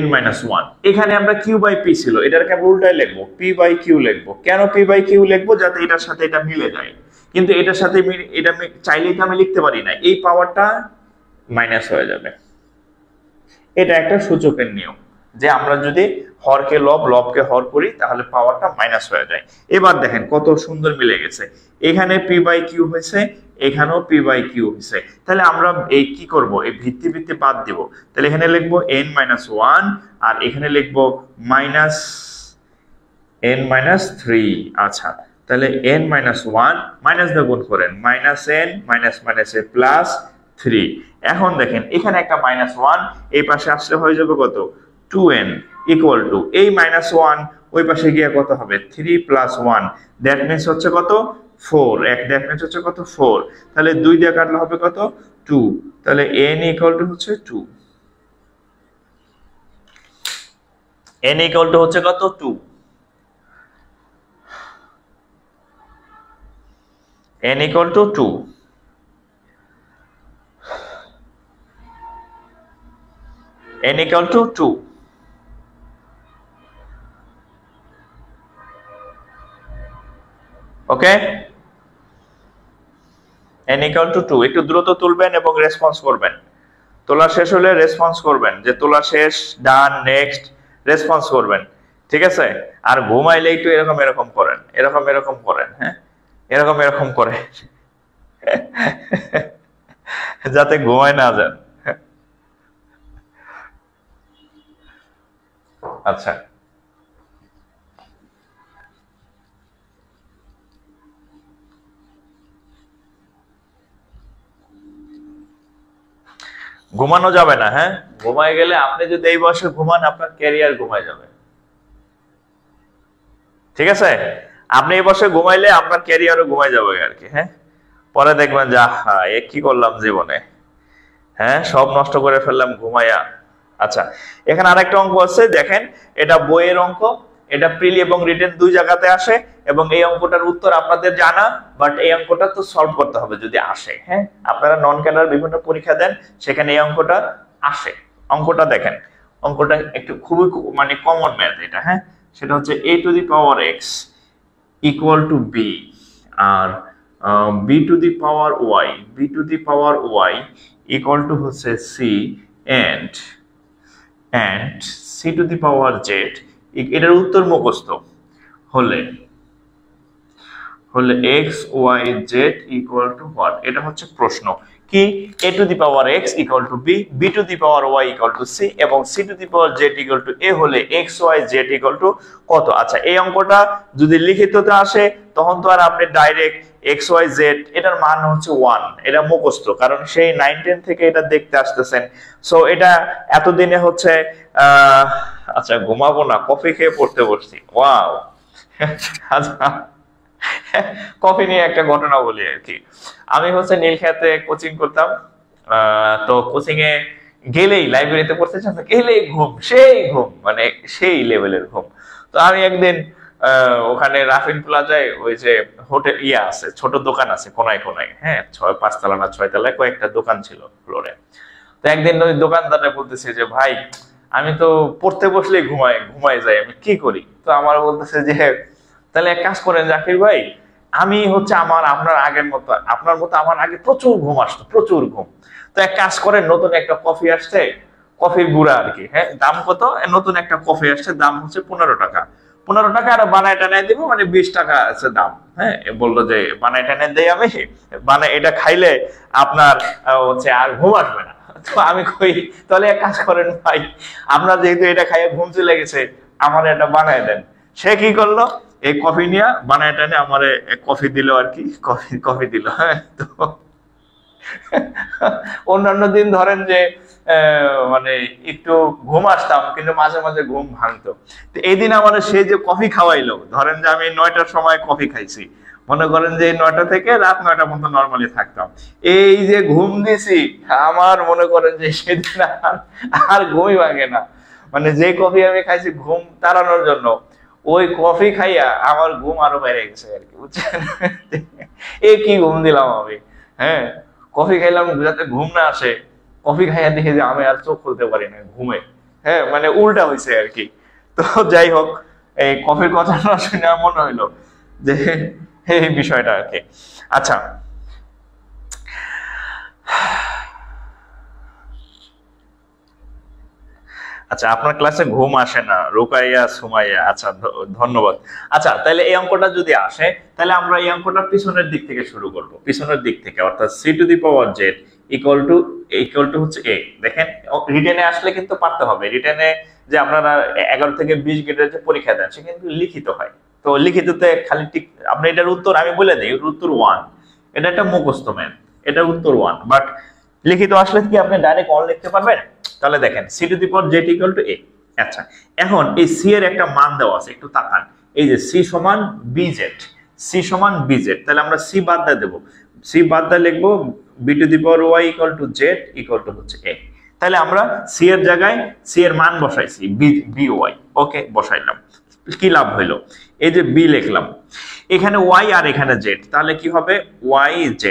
n minus 1, এখানে আমরা q বাই p ছিল, এটাকে আমরা উল্টায় লিখবো, p বাই q লিখবো। কেন p বাই q লিখবো, যাতে এটার সাথে এটা মিলে যায়। কিন্তু এটার সাথে এটা চাইলেই তো আমি লিখতে পারি না, এই পাওয়ারটা মাইনাস হয়ে যাবে। এটা একটা সূচকের নিয়ম, যে আমরা যদি হরকে লবকে হর করি, তাহলে পাওয়ারটা মাইনাস হয়ে যায়। এবার দেখেন কত সুন্দর মিলে গেছে, এখানে p বাই q হয়েছে, এখানেও p বাই q হয়েছে। তাহলে আমরা এই কি করব, এই ভিত্তি বাদ দিব। তাহলে এখানে লিখবো n মাইনাস 1 আর এখানে লিখবো মাইনাস n মাইনাস 3। আচ্ছা, তাহলে n মাইনাস 1 মাইনাস দিয়ে গুণ করেন, মাইনাস n মাইনাস মাইনাসে প্লাস 3। এখন দেখেন এখানে একটা মাইনাস 1 এই পাশে আসলে হয়ে যাবে কত, 2n ইকুয়াল টু এই মাইনাস 1 ওই পাশে গিয়ে কত হবে, 3 প্লাস 1, দ্যাট মিন্স হচ্ছে কত, 4। দ্যাট মিন্স হচ্ছে কত, 4। তাহলে 2 দিয়ে কাটলে হবে কত, 2। তাহলে n ইকুয়াল টু হচ্ছে 2, n ইকুয়াল টু হচ্ছে কত, 2। n equal to 2, n equal to 2, okay, n equal to 2। একটু দ্রুত তুলবেন এবং রেসপন্স করবেন, তোলা শেষ হলে রেসপন্স করবেন, যে তোলা শেষ, ডান, নেক্সট, রেসপন্স করবেন। ঠিক আছে? আর ঘুমাইলে একটু এরকম এরকম করেন, এরকম এরকম করেন, হ্যাঁ, এরকম এরকম করে যাতে ঘুমায় না যান। আচ্ছা, ঘুমানো যাবে না, হ্যাঁ, ঘুমায় গেলে আপনি যদি এই বয়সে ঘুমান আপনার ক্যারিয়ার ঘুমায় যাবে। ঠিক আছে? আপনি এই বয়সে ঘুমাইলে আপনার ক্যারিয়ারও ঘুমায় যাবে আর কি, হ্যাঁ। পরে দেখবেন যে আহা এ কি করলাম জীবনে, হ্যাঁ, সব নষ্ট করে ফেললাম ঘুমাইয়া। আচ্ছা, এখানে আরেকটা অঙ্ক আছে, দেখেন এটা বইয়ের অঙ্ক, এটা প্রিলি এবং রিটেন দুই জায়গাতে আসে, এবং এই অঙ্কটার উত্তর আপনাদের জানা, বাট এই অঙ্কটা তো সলভ করতে হবে যদি আসে, হ্যাঁ। আপনারা নন ক্যাডার বিভিন্ন পরীক্ষা দেন, সেখানে এই অঙ্কটা আসে। অঙ্কটা দেখেন, অঙ্কটা একটু খুবই মানে কমন ম্যাথ এটা, হ্যাঁ। সেটা হচ্ছে a to the power x equal to b, আর b to the power y, b to the power y equal to হচ্ছে c, and c to the power z, এটার উত্তর মুখস্থ হলে x y z equal to what, এটা হচ্ছে প্রশ্ন। কি a to the power x equal to b, b to the power y equal to c, এবং c to the power z equal two a হলে x y z equal two কত। আচ্ছা, এই অঙ্কটা যদি লিখিততে আসে তখন তো আর আপনি ডাইরেক্ট x y z এটার মান হচ্ছে 1, এটা মুখস্থ, কারণ সেই 9-10 থেকে এটা দেখতে আসতেছেন। সো এটা এতদিনে হচ্ছে আচ্ছা ঘুমাবো না, কফি খেয়ে পড়তে বসছি, ওয়াও। আচ্ছা, কফি নিয়ে একটা ঘটনা বলি আর কি। আমি হচ্ছে নীলক্ষেতে কোচিং করতাম, তো কোচিং এ গেলেই লাইব্রেরিতে পড়তে গেলেই ঘুম, সেই ঘুম, মানে সেই লেভেলের ঘুম। তো আমি একদিন ওখানে রাফিন প্লাজায় ওই যে হোটেল ইয়া আছে, ছোট দোকান আছে কোনায় কোনায়, হ্যাঁ, 5 তলা না 6 তলায় কয়েকটা দোকান ছিল ফ্লোরে। তো একদিন ওই দোকানদারটা বলতেছে যে ভাই আমি তো পড়তে বসলেই ঘুমাই যাই, আমি কি করি? তো আমার বলতেছে যে তাহলে এক কাজ করেন জাকির ভাই, আমি হচ্ছে আপনার মতো আমার আগে প্রচুর ঘুম আসতো, প্রচুর ঘুম। তো এক কাজ করেন, নতুন একটা কফি আসছে, কফির গুঁড়া আর কি, হ্যাঁ, দাম কত, নতুন একটা কফি আসছে, দাম হচ্ছে 15 টাকা, 15 টাকা, আর বানায় টানায় দিব, মানে 20 টাকা আছে দাম, হ্যাঁ। বললো যে বানায় টানায় দেই আমি, এটা খাইলে আপনার হচ্ছে আর ঘুম আসবে না। তো আমি কই তাহলে এক কাজ করেন ভাই, আপনার যেহেতু এটা খাইয়ে ঘুম চলে গেছে, আমার এটা বানায় দেন। সে কি করলো, এই কফি নিয়ে বানায় টানে আমারে কফি দিল আর কি, কফি দিল, হ্যাঁ। তো অন্যান্য দিন ধরেন যে মানে একটু ঘুম আসতাম, কিন্তু মাঝে মাঝে ঘুম ভাঙতো। তো এই দিন আমার সে যে কফি খাওয়াইলো, ধরেন যে আমি 9টার সময় কফি খাইছি, মনে করেন যে 9টা থেকে রাত 9টা পর্যন্ত নর্মালি থাকতাম, এই যে ঘুম দিছি, আমার মনে করেন যে সেদিন আর ঘুমই ভাঙে না। মানে যে কফি আমি খাইছি ঘুম তাড়ানোর জন্য, ওই কফি খাইয়া আমার ঘুম আরো বেড়ে গেছে আর কি, বুঝছেন? এ কি ঘুম দিলাম আমি, হ্যাঁ, কফি খাইলাম যাতে ঘুম না আসে, কফি খাইয়া দেখে যে আমি আর চোখ খুলতে পারি না ঘুমে, হ্যাঁ, মানে উল্টা হয়েছে আর কি। তো যাই হোক, এই কফির কথা শুনে মনে হইলো যে এই বিষয়টা আর কি। আচ্ছা, আচ্ছা, আপনার ক্লাসে ঘুম আসে না, রুকাইয়া সুমাইয়া, আচ্ছা ধন্যবাদ। আচ্ছা, তাহলে এই অঙ্কটা যদি আসে, তাহলে আমরা এই অঙ্কটা পিছনের দিক থেকে শুরু করব, পিছনের দিক থেকে, অর্থাৎ c to the power z equal to হচ্ছে a। দেখেন রিটেনে আসলে কিন্তু পারতে হবে, রিটেনে যে আপনারা 11 থেকে 20 গ্রেডের যে পরীক্ষা দেন সে কিন্তু লিখিত হয়। তো লিখিততে খালি ঠিক আপনি এটার উত্তর আমি বলে দেই, উত্তর 1, এটা একটা মুখস্থ ম্যান, এটা উত্তর 1, বাট লিখিত আসলে কি আপনি ডাইরেক্ট অন লিখতে পারবেন? তাহলে দেখেন c to the power z equal two a। আচ্ছা, এখন এই c এর একটা মান দেওয়া আছে, একটু তাকান, এই যে c সমান bz, c সমান bz, তাহলে আমরা c বাদ দিয়ে দেব, c বাদ দিয়ে লিখবো b to the power y equal two z equal to হচ্ছে a। তাহলে আমরা c এর জায়গায় c এর মান বসাইছি by, ওকে, বসাইলাম, কি লাভ হইলো, এই যে b লিখলাম, এখানে y আর এখানে z, তাহলে কি হবে yz,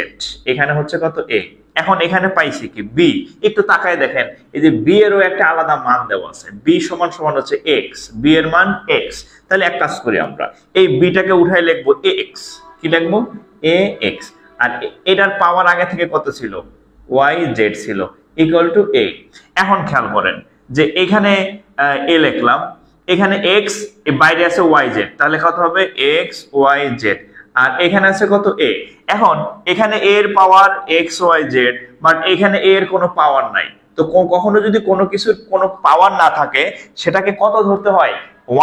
এখানে হচ্ছে কত a। এখন এখানে পাইছি কি b, একটু তাকায় দেখেন, এই যে b এরও একটা আলাদা মান দেওয়া আছে, b সমান সমান হচ্ছে x, b এর মান x। তাহলে এক কাজ করি, আমরা এই b টাকে উঠাই লিখবো ax, কি লিখবো ax, আর এটার পাওয়ার আগে থেকে কত ছিল, yz ছিল, ইকুয়াল টু a। এখন খেয়াল করেন যে এখানে a লিখলাম, এখানে x, বাইরে আছে yz, তাহলে কত হবে x y z, আর এখানে আছে কত a। এখন এখানে a এর পাওয়ার x y z, বাট এখানে a এর কোনো পাওয়ার নাই। তো কখনো যদি কোনো কিছুর কোনো পাওয়ার না থাকে সেটাকে কত ধরতে হয়?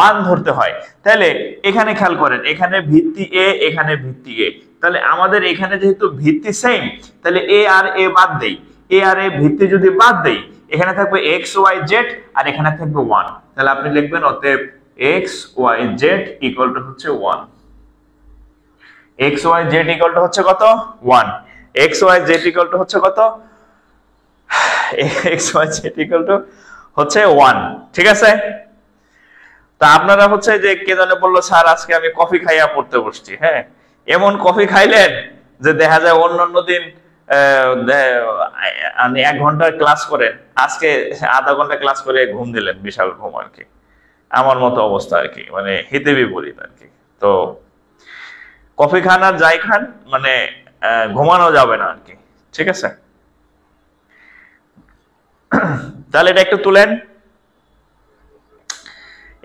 1 ধরতে হয়। তাহলে এখানে খেয়াল করেন, এখানে ভিত্তি a, এখানে ভিত্তি a, তাহলে আমাদের এখানে যেহেতু ভিত্তি সেম, তাহলে a আর a বাদ দেই, a আর a ভিত্তি যদি বাদ দেই, এখানে থাকবে x y z আর এখানে থাকবে 1। তাহলে আপনি লিখবেন অতএব x y z equal to হচ্ছে 1। x y z equal to হচ্ছে কত? 1। x y z equal to হচ্ছে কত? x y z equal to হচ্ছে 1। ঠিক আছে? তা আপনারা হচ্ছে যে কে জানে বললো স্যার আজকে আমি কফি খাইয়া পড়তে বসছি। হ্যাঁ, এমন কফি খাইলেন যে দেখা যায় অন্যান্য দিন 1 ঘন্টার ক্লাস করেন, আজকে আধা ঘন্টা ক্লাস করে ঘুম দিলেন, বিশাল ঘুম আর কি। আমার মতো অবস্থা আর কি, মানে হিতে বিপরীত আর কি। তো কফি খান আর যাই খান, মানে ঘুমানো যাবে না আর কি। ঠিক আছে, তাহলে এটা একটু তুলেন,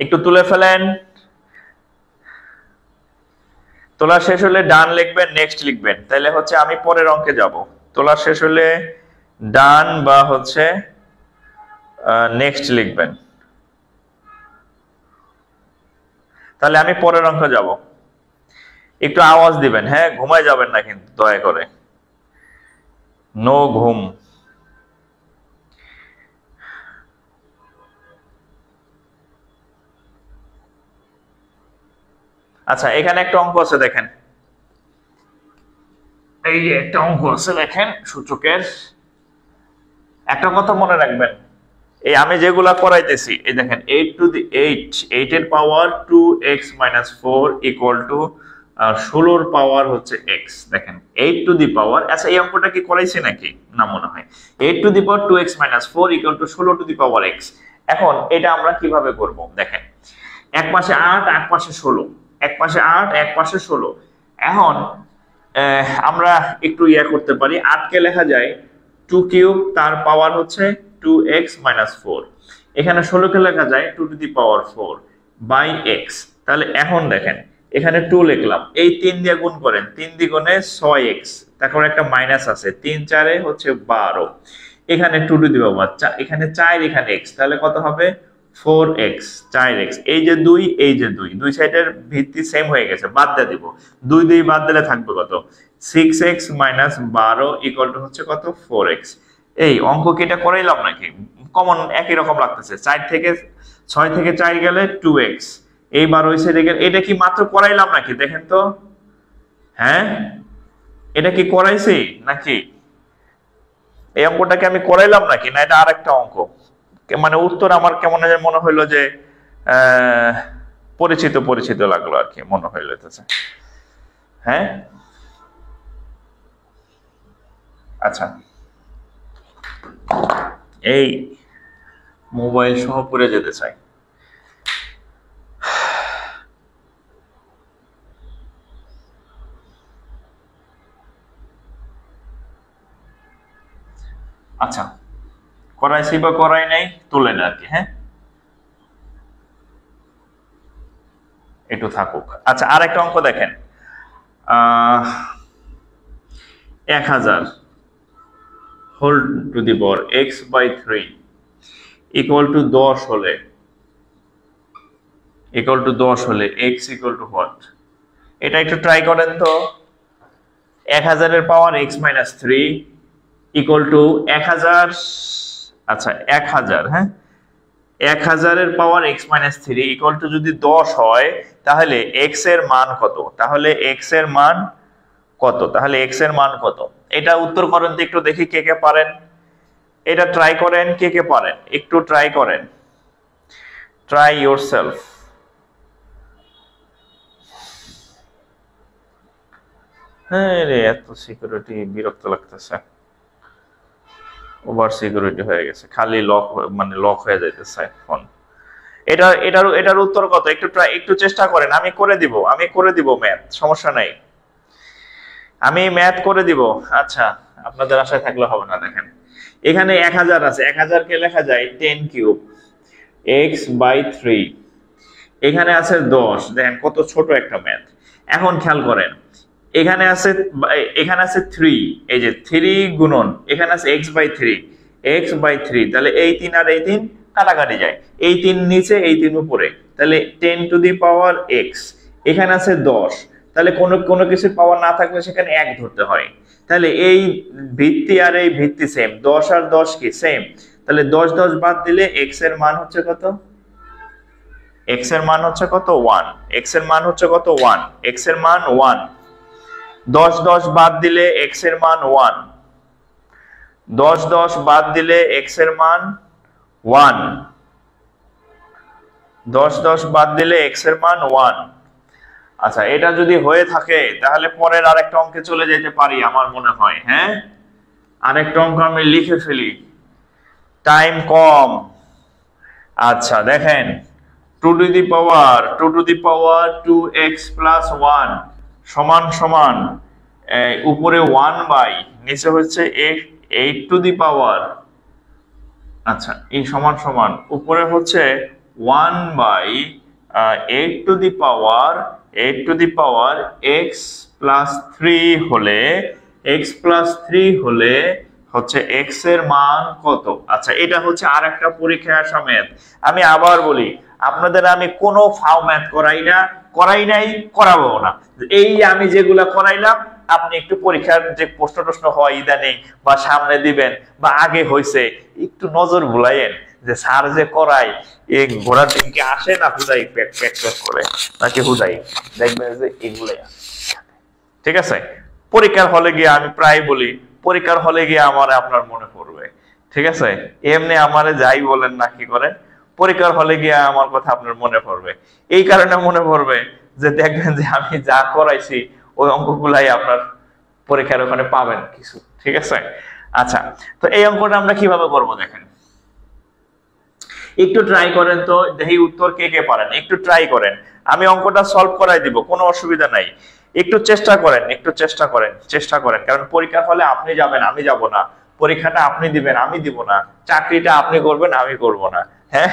একটু তুলে ফেলেন। তোলা শেষ হলে ডান লিখবেন, নেক্সট লিখবেন, তাহলে হচ্ছে আমি পরের অঙ্কে যাব। তোলা শেষ হলে ডান বা হচ্ছে নেক্সট লিখবেন, তাহলে আমি পরের অঙ্কে যাব। একটু আওয়াজ দিবেন, হ্যাঁ, ঘুমায় যাবেন না কিন্তু দয়া করে, নো ঘুম। আচ্ছা, এখানে একটা অঙ্ক আছে দেখেন, এই যে একটা অঙ্ক আছে দেখেন সূচকের। একটা কথা মনে রাখবেন, এই আমি যেগুলা করাইতেছি, এই দেখেন 8 টু দি 8 এর পাওয়ার 2x - 4 ইকুয়াল টু 16 এর পাওয়ার হচ্ছে x। দেখেন 8 টু দি পাওয়ার, আচ্ছা এই অঙ্কটা কি করাইছি নাকি? না মনে হয়। 8 to the power 2x - 4 equal to 16 two the power x। এখন এটা আমরা কিভাবে করব? দেখেন, এক পাশে 8, এক পাশে 16, এক পাশে 8, এক পাশে 16। এখন আমরা একটু করতে পারি, 8 কে লেখা যায় 2 কিউব, তার পাওয়ার হচ্ছে 2x - 4। এখানে 16 কে লেখা যায় 2 to the power 4 by x। তাহলে এখন দেখেন, এখানে 2 লিখলাম, এই 3 দিয়ে গুণ করেন, 3 দ্বিগুণে 6x, তারপর একটা মাইনাস আছে, 3 4 হচ্ছে 12, এখানে 2 টু দি পাওয়ার, এখানে 4, এখানে x, তাহলে কত হবে? 4x, 4x। এই যে 2, এই যে 2, দুই সাইডের ভিত্তি সেম হয়ে গেছে, বাদ দিয়ে দিব, 2 2 বাদ দিলে থাকবে কত? 6x - 12 ইকুয়াল টু হচ্ছে কত? 4x। এই অঙ্ক কি এটা করাইলাম নাকি? কমন একই রকম লাগতেছে। 6 থেকে 4 গেলে 2x, এই 12 ওই সাইডে গেলে, এটা কি মাত্র করাইলাম নাকি? দেখেন তো, হ্যাঁ, এটা কি করাইছি নাকি? এই অঙ্কটাকে আমি করাইলাম নাকি, না এটা আরেকটা অঙ্ক? মানে উত্তর আমার কেমন মনে হইলো যে পরিচিত পরিচিত লাগলো আর কি, মনে হইলো। হ্যাঁ, আচ্ছা, এই মোবাইল সহ পড়ে যেতে চাই। আচ্ছা, করাইছি বা করাই নাই তুলে না আর কি। হ্যাঁ, একটু থাকুক। আচ্ছা, আর একটা অঙ্ক দেখেন, 1000 whole to the power x/3 equal to 10 হলে, x ইকুয়াল টু হোয়াট? এটা একটু ট্রাই করেন তো। 1000 এর পাওয়ার x - 3 ইকুয়াল টু 1000, আচ্ছা 1000, হ্যাঁ, 1000 এর পাওয়ার x - 3 ইকুয়াল টু যদি 10 হয়, তাহলে x এর মান কত? তাহলে x এর মান কত? এটা উত্তর করেন তো একটু, দেখি কে কে পারেন। এটা ট্রাই করেন, কে কে পারেন একটু ট্রাই করেন, ট্রাই ইয়োরসেলফ। হ্যাঁ রে, এত সিকিউরিটি বিরক্ত লাগতেছে, ওভার সিকিউরিটি হয়ে গেছে, খালি লক হয়ে যাইতেছে ফোন। এটার উত্তর কত? একটু চেষ্টা করেন, আমি করে দিব ম্যাথ, সমস্যা নাই, আমি ম্যাথ করে দিব। আচ্ছা, আপনাদের আশায় থাকলে হবে না। দেখেন, এখানে 1000 আছে, 1000 কে লেখা যায় 10 কিউব x/3, এখানে আছে 10, দেখেন কত ছোট একটা ম্যাথ। এখন খেয়াল করেন, এখানে আছে 3, এই যে 3 গুণন, এখানে আছে x/3, তাহলে এই 3 আর এই 3 কাটাকাটি যায়, এই 3 নিচে এই 3 উপরে, তাহলে 10 টু দি পাওয়ার x। এখানে আছে 10, তাহলে কোনো কিছুর পাওয়ার না থাকলে সেখানে 1 ধরতে হয়। তাহলে এই ভিত্তি আর এই ভিত্তি সেম, 10 আর 10 কি সেম, তাহলে 10 বাদ দিলে x এর মান হচ্ছে কত? x এর মান হচ্ছে কত? 1। x এর মান হচ্ছে কত? 1। x এর মান 1। 10 বাদ দিলে x এর মান 1। 10 বাদ দিলে x এর মান 1। 10 বাদ দিলে x এর মান 1। আচ্ছা, এটা যদি হয়ে থাকে তাহলে পরের আরেকটা অঙ্কে চলে যেতে পারি আমার মনে হয়। হ্যাঁ, আরেকটা অঙ্ক আমি লিখে ফেলি, টাইম কম। আচ্ছা দেখেন, 2 to the power 2x plus 1 সমান সমান উপরে 1 বাই নিচে হচ্ছে 8 টু দি পাওয়ার, আচ্ছা এই সমান সমান উপরে হচ্ছে 1 by 8 to the power x plus 3 হলে হচ্ছে x এর মান কত? আচ্ছা, এটা হচ্ছে আর একটা পরীক্ষায় আসা ম্যাথ। আমি আবার বলি, আপনাদের আমি কোনো ফাও ম্যাথ করাই নাই, করাবো না। এই আমি যেগুলা করাইলাম, আপনি একটু পরীক্ষার যে প্রশ্ন হয় ইদানিং বা সামনে দিবেন বা আগে হয়েছে, একটু নজর বুলাইয়েন যে স্যার যে করায় এই ঘোড়ার ডিমকে আসে না হুদাই প্যাক করে, নাকি হুদাই দেখবেন যে এগুলাই আছে। ঠিক আছে, পরীক্ষার হলে গিয়ে আমি প্রায় বলি, পরীক্ষার হলে গিয়ে আপনার মনে পড়বে। ঠিক আছে, এমনি আমারে যাই বলেন না কি করেন, পরীক্ষার হলে গিয়ে আমার কথা আপনার মনে পড়বে। এই কারণে মনে পড়বে যে দেখবেন যে আমি যা করাইছি ওই অঙ্কগুলাই আপনার পরীক্ষার ওখানে পাবেন কিছু। ঠিক আছে, আচ্ছা তো এই অঙ্কটা আমরা কিভাবে করব দেখেন, একটু ট্রাই করেন তো, দেখি উত্তর কে পারেন, একটু ট্রাই করেন। আমি অঙ্কটা সলভ করাই দিব, কোনো অসুবিধা নাই। একটু চেষ্টা করেন, কারণ পরীক্ষার হলে আপনি যাবেন, আমি যাব না। পরীক্ষাটা আপনি দিবেন, আমি দিব না। চাকরিটা আপনি করবেন, আমি করব না। হ্যাঁ,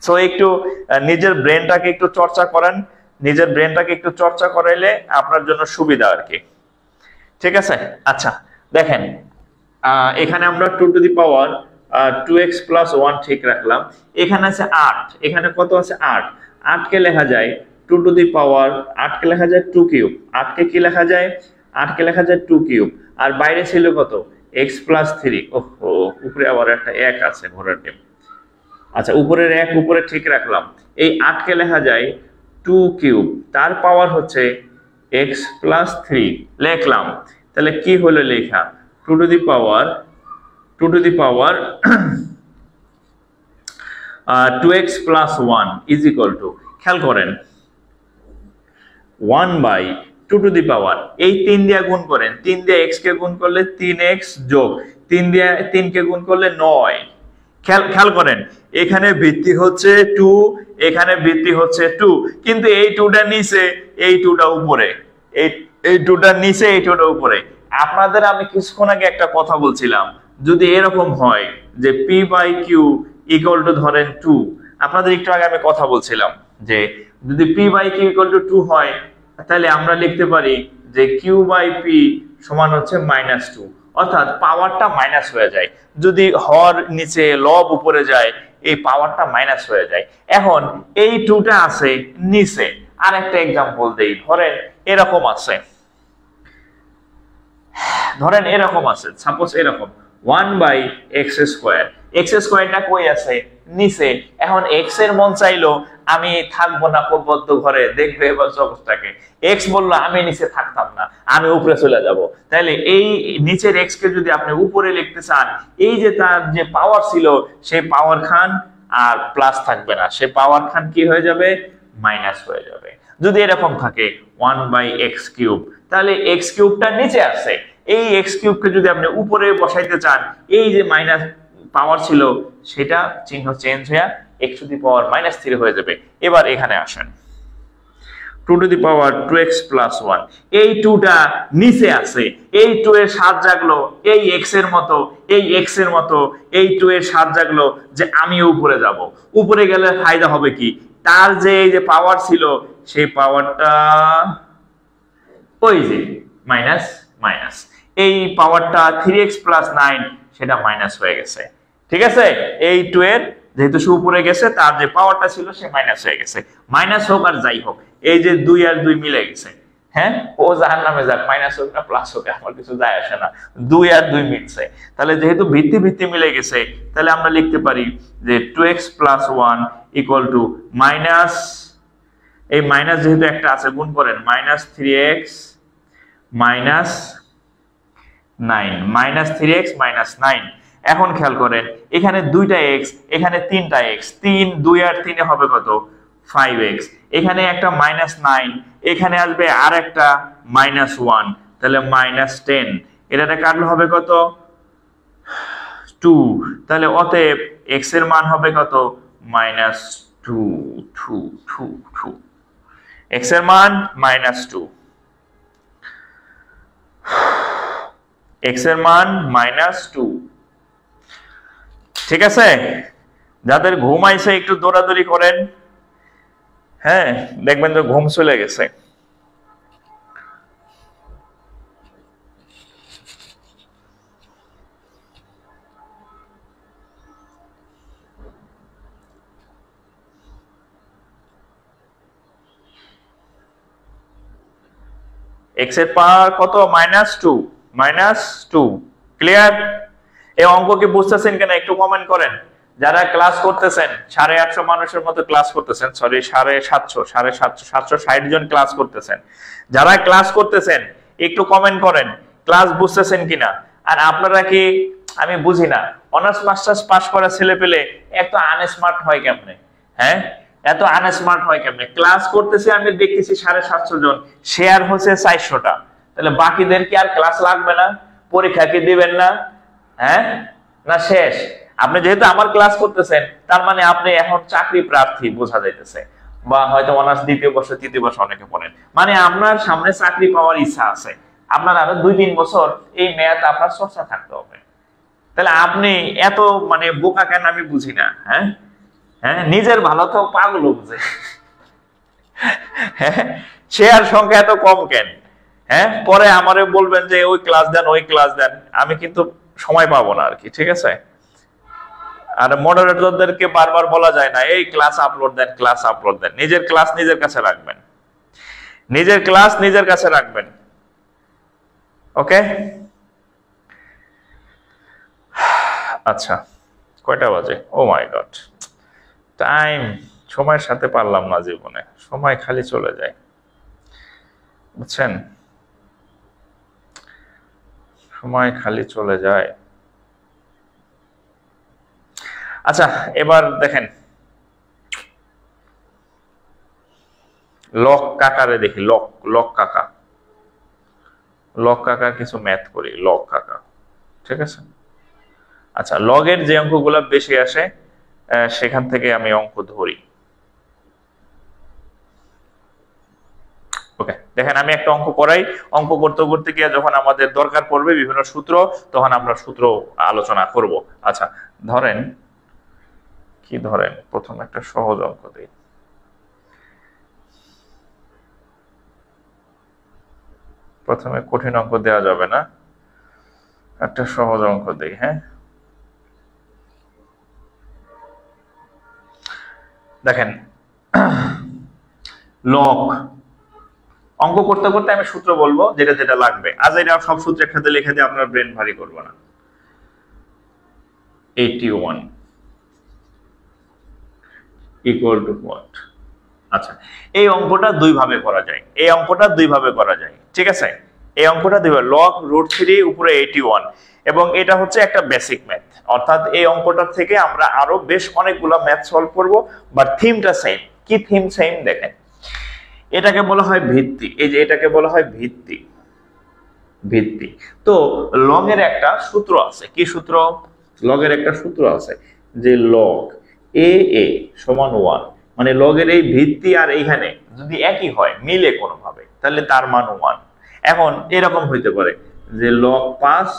সো একটু নিজের ব্রেনটাকে একটু চর্চা করাইলে আপনার জন্য সুবিধা আর কি। ঠিক আছে, আচ্ছা দেখেন, এখানে আমরা 2 to the power 2x plus 1 ঠিক রাখলাম। এখানে আছে 8, এখানে কত আছে? 8। 8 কে লেখা যায় 2 টু দি পাওয়ার, 8 কে লেখা যায় 2 কিউব। 8 কে কি লেখা যায়? 8 কে লেখা যায় 2 কিউব। আর বাইরে ছিল কত? x plus 3। ওহো, উপরে আবার একটা 1 আছে ঘোড়ার ডিম। আচ্ছা, উপরের 1 উপরে ঠিক রাখলাম। এই 8 কে লেখা যায় 2 কিউব, তার পাওয়ার হচ্ছে x প্লাস 3 লিখলাম। তাহলে কি হলো লেখা? 2 to the power 2x plus 1 is equal to, খেয়াল করেন, 1 বাই 2 টু দি পাওয়ার, এই 3 দিয়ে গুণ করেন, 3 দিয়ে x কে গুণ করলে 3x যোগ 3 দিয়ে 3 কে গুণ করলে 9। খেয়াল করেন, এখানে ভিত্তি হচ্ছে 2, এখানে ভিত্তি হচ্ছে 2, কিন্তু এই 2টা নিচে, এই 2টা উপরে, এই 2টা নিচে, এই 2টা উপরে। আপনাদের আমি কিছুক্ষণ আগে একটা কথা বলছিলাম, যদি এরকম হয় যে p by q equal to ধরেন 2, আপনাদের একটু আগে আমি কথা বলছিলাম যে যদি p by q equal to 2 হয়, তাহলে আমরা লিখতে পারি যে q বাই p সমান হচ্ছে -2, অর্থাৎ পাওয়ারটা মাইনাস হয়ে যায়। যদি হর নিচে লব উপরে যায়, এই পাওয়ারটা মাইনাস হয়ে যায়। এখন এই 2টা আছে নিচে। আর একটা एग्जांपल দেই, ধরেন এরকম আছে, সাপোজ এরকম 1 বাই x স্কয়ার। x স্কয়ারটা কই আছে? নিচে। এখন x এর মন চাইলো আমি থাকবো না বদ্ধ ঘরে, দেখবে এবার জগৎটাকে। x বললো আমি নিচে থাকতাম না, আমি উপরে চলে যাব। তাহলে এই নিচের x কে যদি আপনি উপরে লিখতে চান, এই যে তার যে পাওয়ার ছিল, সেই পাওয়ার খান আর প্লাস থাকবে না, সে পাওয়ার খান কি হয়ে যাবে? মাইনাস হয়ে যাবে। যদি এরকম থাকে 1 বাই x কিউব, তাহলে x কিউবটা নিচে আছে, এই x কিউবকে যদি আপনি উপরে বসাইতে চান, এই যে মাইনাস পাওয়ার ছিল সেটা চিহ্ন চেঞ্জ হয়ে x টু দি পাওয়ার -3 হয়ে যাবে। এবার এখানে আসেন, 2 to the power 2x plus 1, এই 2টা নিচে আছে, এই 2 এর স্বাদ জাগলো এই x এর মতো, এই x এর মতো এই 2 এর স্বাদ জাগলো যে আমি উপরে যাব। উপরে গেলে ফায়দা হবে কি? তার যে এই যে পাওয়ার ছিল সেই পাওয়ারটা ওই যে মাইনাস মাইনাস, এই পাওয়ারটা 3x প্লাস 9 সেটা মাইনাস হয়ে গেছে। ঠিক আছে, এই 2 এর যেহেতু সে উপরে গেছে তার যে পাওয়ারটা ছিল সে মাইনাস হয়ে গেছে। মাইনাস হোক আর যাই হোক, এই যে 2 আর 2 মিলে গেছে, হ্যাঁ ও জাহান্নামে যাক, মাইনাস হোক না প্লাস হোক আমার কিছু যায় আসে না, 2 আর 2 মিলছে। তাহলে যেহেতু ভিত্তি ভিত্তি মিলে গেছে তাহলে আমরা লিখতে পারি যে 2x plus 1 equal two minus, এই মাইনাস যেহেতু একটা আছে গুণ করেন, minus 3x minus 9, minus 3x minus 9। এখন খেয়াল করেন এখানে 2টা x, এখানে 3টা x, 3 2 আর 3 এ হবে কত 5x, এখানে একটা মাইনাস 9, এখানে আসবে আর একটা মাইনাস 1, তাহলে মাইনাস 10, এটা কাটলে হবে কত 2, তাহলে অতএব x এর মান হবে কত মাইনাস 2, 2 2 2, x এর মান মাইনাস 2, x এর মান মাইনাস 2। ঠিক আছে, যাদের ঘুম আইছে একটু দৌড়াদৌড়ি করেন, হ্যাঁ দেখবেন যে ঘুম চলে গেছে। x এর পাওয়ার কত মাইনাস 2, মাইনাস 2। ক্লিয়ার? এই অঙ্ক কি বুঝতেছেন কিনা একটু কমেন্ট করেন। যারা ক্লাস করতেছেন 850 মানুষের মতো ক্লাস করতেছেন, সরি 760 জন ক্লাস করতেছেন, যারা ক্লাস করতেছেন একটু কমেন্ট করেন ক্লাস বুঝতেছেন কিনা। আর আপনারা কি, আমি বুঝি না, অনার্স মাস্টার্স পাস করা ছেলে পেলে এত আনস্মার্ট হয় কেমনে? হ্যাঁ এত আনস্মার্ট হয় কেমনে? ক্লাস করতেছে আমি দেখতেছি 750 জন, শেয়ার হচ্ছে 400টা, তাহলে বাকিদের কি আর ক্লাস লাগবে না? পরীক্ষা কি দিবেন না? হ্যাঁ না শেষ? আপনি যেহেতু আমার ক্লাস করতেছেন তার মানে আপনি এখন চাকরি প্রার্থী বোঝা যাইতেছে, বা হয়তো অনার্স দ্বিতীয় বর্ষ তৃতীয় বর্ষ অনেকে পড়েন, মানে আপনার সামনে চাকরি পাওয়ার ইচ্ছা আছে, আপনার আরো 2-3 বছর এই ম্যাথ আপনার চর্চা থাকতে হবে। তাহলে আপনি এত মানে বোকা কেন আমি বুঝি না। হ্যাঁ হ্যাঁ নিজের ভালো তো পাগল বুঝে, শেয়ার সংখ্যা এত কম কেন? হ্যাঁ পরে আমারে বলবেন যে ওই ক্লাস দেন ওই ক্লাস দেন, আমি কিন্তু সময় পাবো না আর কি। ঠিক আছে, আর মডারেটরদেরকে বারবার বলা যায় না এই ক্লাস আপলোড দেন, ক্লাস আপলোড দেন। নিজের ক্লাস নিজের কাছে রাখবেন, নিজের ক্লাস নিজের কাছে রাখবেন। ওকে আচ্ছা, কয়টা বাজে? ও মাই গড, টাইম, সময়ের সাথে পারলাম না জীবনে, সময় খালি চলে যায় বুঝছেন, সময় খালি চলে যায়। আচ্ছা এবার দেখেন লক কাকারে দেখি, লক কাকা, লক কাকার কিছু ম্যাথ করি, লক কাকা। ঠিক আছে, আচ্ছা লগের যে অঙ্কগুলো বেশি আসে সেখান থেকে আমি অঙ্ক ধরি। ওকে দেখেন আমি একটা অঙ্ক করাই, অঙ্ক করতে করতে গিয়ে যখন আমাদের দরকার পড়বে বিভিন্ন সূত্র তখন আমরা সূত্র আলোচনা করব। আচ্ছা ধরেন কি, ধরেন প্রথম একটা সহজ অঙ্ক দিই, প্রথমে কঠিন অঙ্ক দেওয়া যাবে না, একটা সহজ অঙ্ক দিই। হ্যাঁ দেখেন লক, অঙ্ক করতে করতে আমি সূত্র বলবো যেটা যেটা লাগবে, আজ এটা সব সূত্র একসাথে লিখে দিয়ে আপনার ব্রেন ভারী করবো না। 81 ইকুয়াল টু হোয়াট? আচ্ছা এই অঙ্কটা দুই ভাবে করা যায়, এই অঙ্কটা দুই ভাবে করা যায়। ঠিক আছে, এই অঙ্কটা দুইভাবে, লগ √3 উপরে 81, এবং এটা হচ্ছে একটা বেসিক ম্যাথ, অর্থাৎ এই অঙ্কটা থেকে আমরা আরো বেশ অনেকগুলো ম্যাথ সলভ করব, বাট থিমটা সেম। কি থিম সেম? দেখেন এটাকে বলা হয় ভিত্তি, এই যে এটাকে বলা হয় ভিত্তি, ভিত্তি। তো লগের একটা সূত্র আছে, কি সূত্র? লগের একটা সূত্র আছে যে লগ এ সমান 1, মানে লগের এই ভিত্তি আর এইখানে যদি একই হয় মিলে কোনোভাবে তাহলে তার মান 1। এখন এরকম হইতে পারে যে লগ 5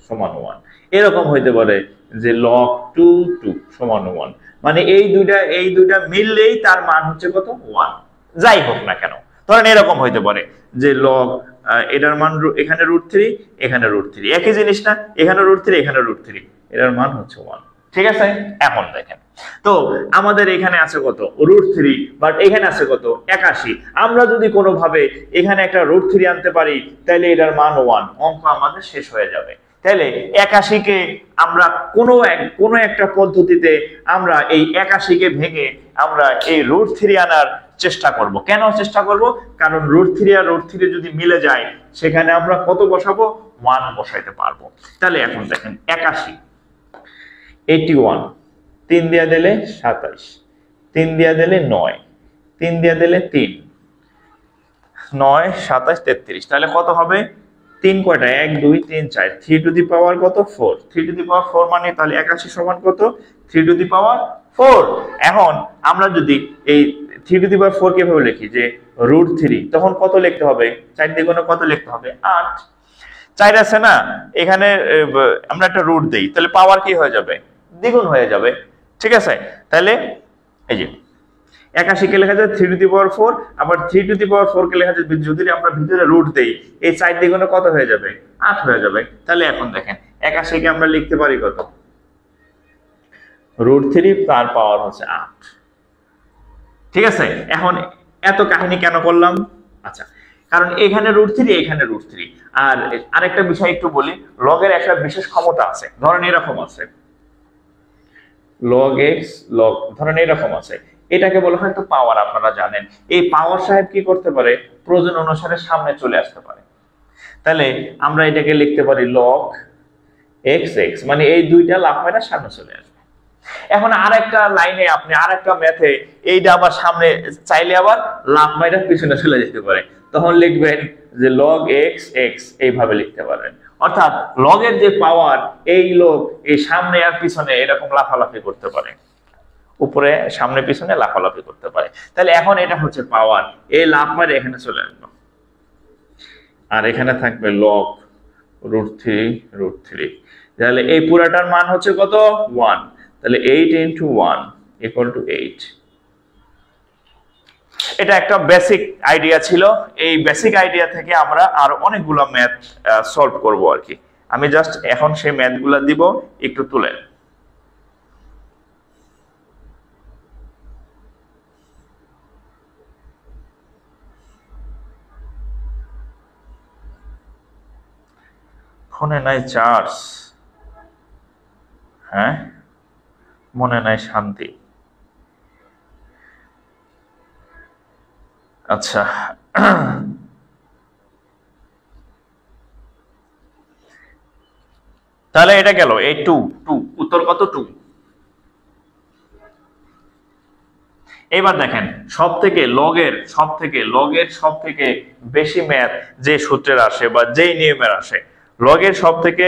সমান 1, এরকম হইতে পারে যে লগ 2 সমান 1, মানে এই দুইটা মিললেই তার মান হচ্ছে কত 1। যাই হোক না কেন, ধরেন এরকম হইতে পারে যে লগ এটার মান এখানে √3, এখানে √3, একই জিনিস না, এখানে √3, এখানে √3, এটার মান হচ্ছে 1। ঠিক আছে, এখন দেখেন তো আমাদের এখানে আছে কত √3, বাট এখানে আছে কত 81। আমরা যদি কোনোভাবে এখানে একটা √3 আনতে পারি তাহলে এটার মান 1, অঙ্ক আমাদের শেষ হয়ে যাবে। তাহলে 81 কে আমরা কোনো একটা পদ্ধতিতে আমরা এই 81 কে ভেঙে আমরা এই √3 আনার চেষ্টা করব। কেন চেষ্টা করব? কারণ √3 আর √3 যদি মিলে যায় সেখানে আমরা কত বসাবো 1 বসাইতে পারবো। তাহলে এখন দেখেন 81 81 3 দিয়া দিলে 27, 3 দিয়া দিলে 9, 3 দিয়া দিলে 3, 9 27 33, তাহলে কত হবে 3 কয়টা 1 2 3 4, 3 টু দি পাওয়ার কত 4, 3 টু দি পাওয়ার 4 মানে তাহলে 81 সমান কত 3 টু দি পাওয়ার 4। এখন আমরা যদি এই 3 টু দি পাওয়ার 4 কিভাবে লিখি যে √3, তখন কত লিখতে হবে 4 দ্বিগুণে কত লিখতে হবে 8, 4 আছে না এখানে, আমরা একটা রুট দেই তাহলে পাওয়ার কি হয়ে যাবে দ্বিগুণ হয়ে যাবে। ঠিক আছে, তাহলে এই যে 81 কে লেখা যায় 3 টু দি পাওয়ার 4, আবার 3 টু দি পাওয়ার 4 কে লেখা যায় যদি আমরা ভিতরে রুট দেই এই 4 দ্বিগুণে কত হয়ে যাবে 8 হয়ে যাবে। তাহলে এখন দেখেন 81 কে আমরা লিখতে পারি কত √3 তার পাওয়ার হচ্ছে 8। ঠিক আছে, এখন এত কাহিনী কেন করলাম? আচ্ছা, কারণ এখানে √3 এখানে √3। আর আরেকটা বিষয় একটু বলি, লগের একটা বিশেষ ক্ষমতা আছে। ধরেন এরকম আছে log x log, ধরেন এরকম আছে, এটাকে বলা হয় তো পাওয়ার। আপনারা জানেন এই পাওয়ার সাহেব কি করতে পারে প্রয়োজন অনুসারে সামনে চলে আসতে পারে। তাহলে আমরা এটাকে লিখতে পারি log x x, মানে এই দুইটা লাফাইরা সামনে চলে আসবে। এখন আরেকটা লাইনে আপনি আরেকটা ম্যাথে এইটা আবার সামনে চাইলে আবার লাফ মাইরা পিছনে চলে যেতে পারে, তখন লিখবেন যে log x x, এইভাবে লিখতে পারেন। অর্থাৎ লগের যে পাওয়ার এই লোক এই সামনে আর পিছনে এরকম লাফালাফি করতে পারে, উপরে সামনে পিছনে লাফালাফি করতে পারে। তাহলে এখন এটা হচ্ছে পাওয়ার, এই লাফ মারে এখানে চলে আসবে, আর এখানে থাকবে log √3 তাহলে এই পুরাটার মান হচ্ছে কত 1। তাহলে 8 into 1 equal to 8। এটা একটা বেসিক আইডিয়া ছিল। এই বেসিক আইডিয়া থেকে আমরা আরো অনেকগুলো ম্যাথ সলভ করব আর কি। আমি জাস্ট এখন সেই ম্যাথগুলো দিব, একটু তুলে। ফোনে নাই চার্জ, হ্যাঁ, মনে নাই শান্তি। আচ্ছা, তাহলে এটা গেল এই 2 উত্তর কত 2। এবার দেখেন সব থেকে বেশি ম্যাথ যে সূত্রের আসে বা যেই নিয়মের আসে, লগের সব থেকে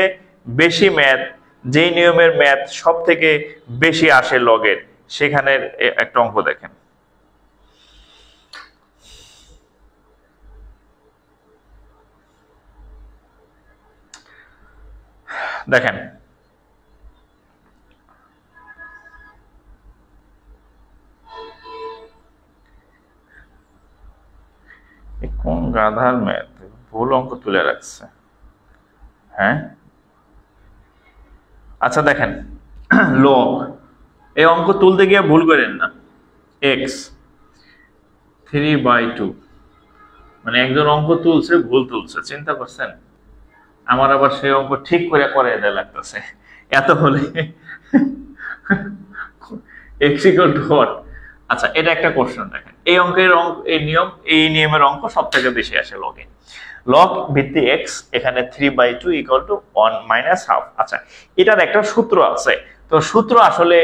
বেশি ম্যাথ যেই নিয়মের ম্যাথ সব থেকে বেশি আসে লগের, সেখানের একটা অঙ্ক দেখেন। দেখেন কোন গাধার ম্যাথ ভুল অঙ্ক তুলে রাখছে, হ্যাঁ। আচ্ছা দেখেন লগ, এই অঙ্ক তুলতে গিয়ে ভুল করেন না, x 3/2, মানে একজন অঙ্ক তুলছে ভুল তুলছে, চিন্তা করছেন? আমার আবার সেই অঙ্ক ঠিক করে করে দেয়া লাগতেছে, এত হলে x equal to what? আচ্ছা, এটা একটা কোশ্চেন দেখেন, এই অঙ্কের এই নিয়মের অঙ্ক সব থেকে বেশি আসে লগে। লগ ভিত্তি x, এখানে 3/2 equal to 1 minus half। আচ্ছা, এটার একটা সূত্র আছে, তো সূত্র আসলে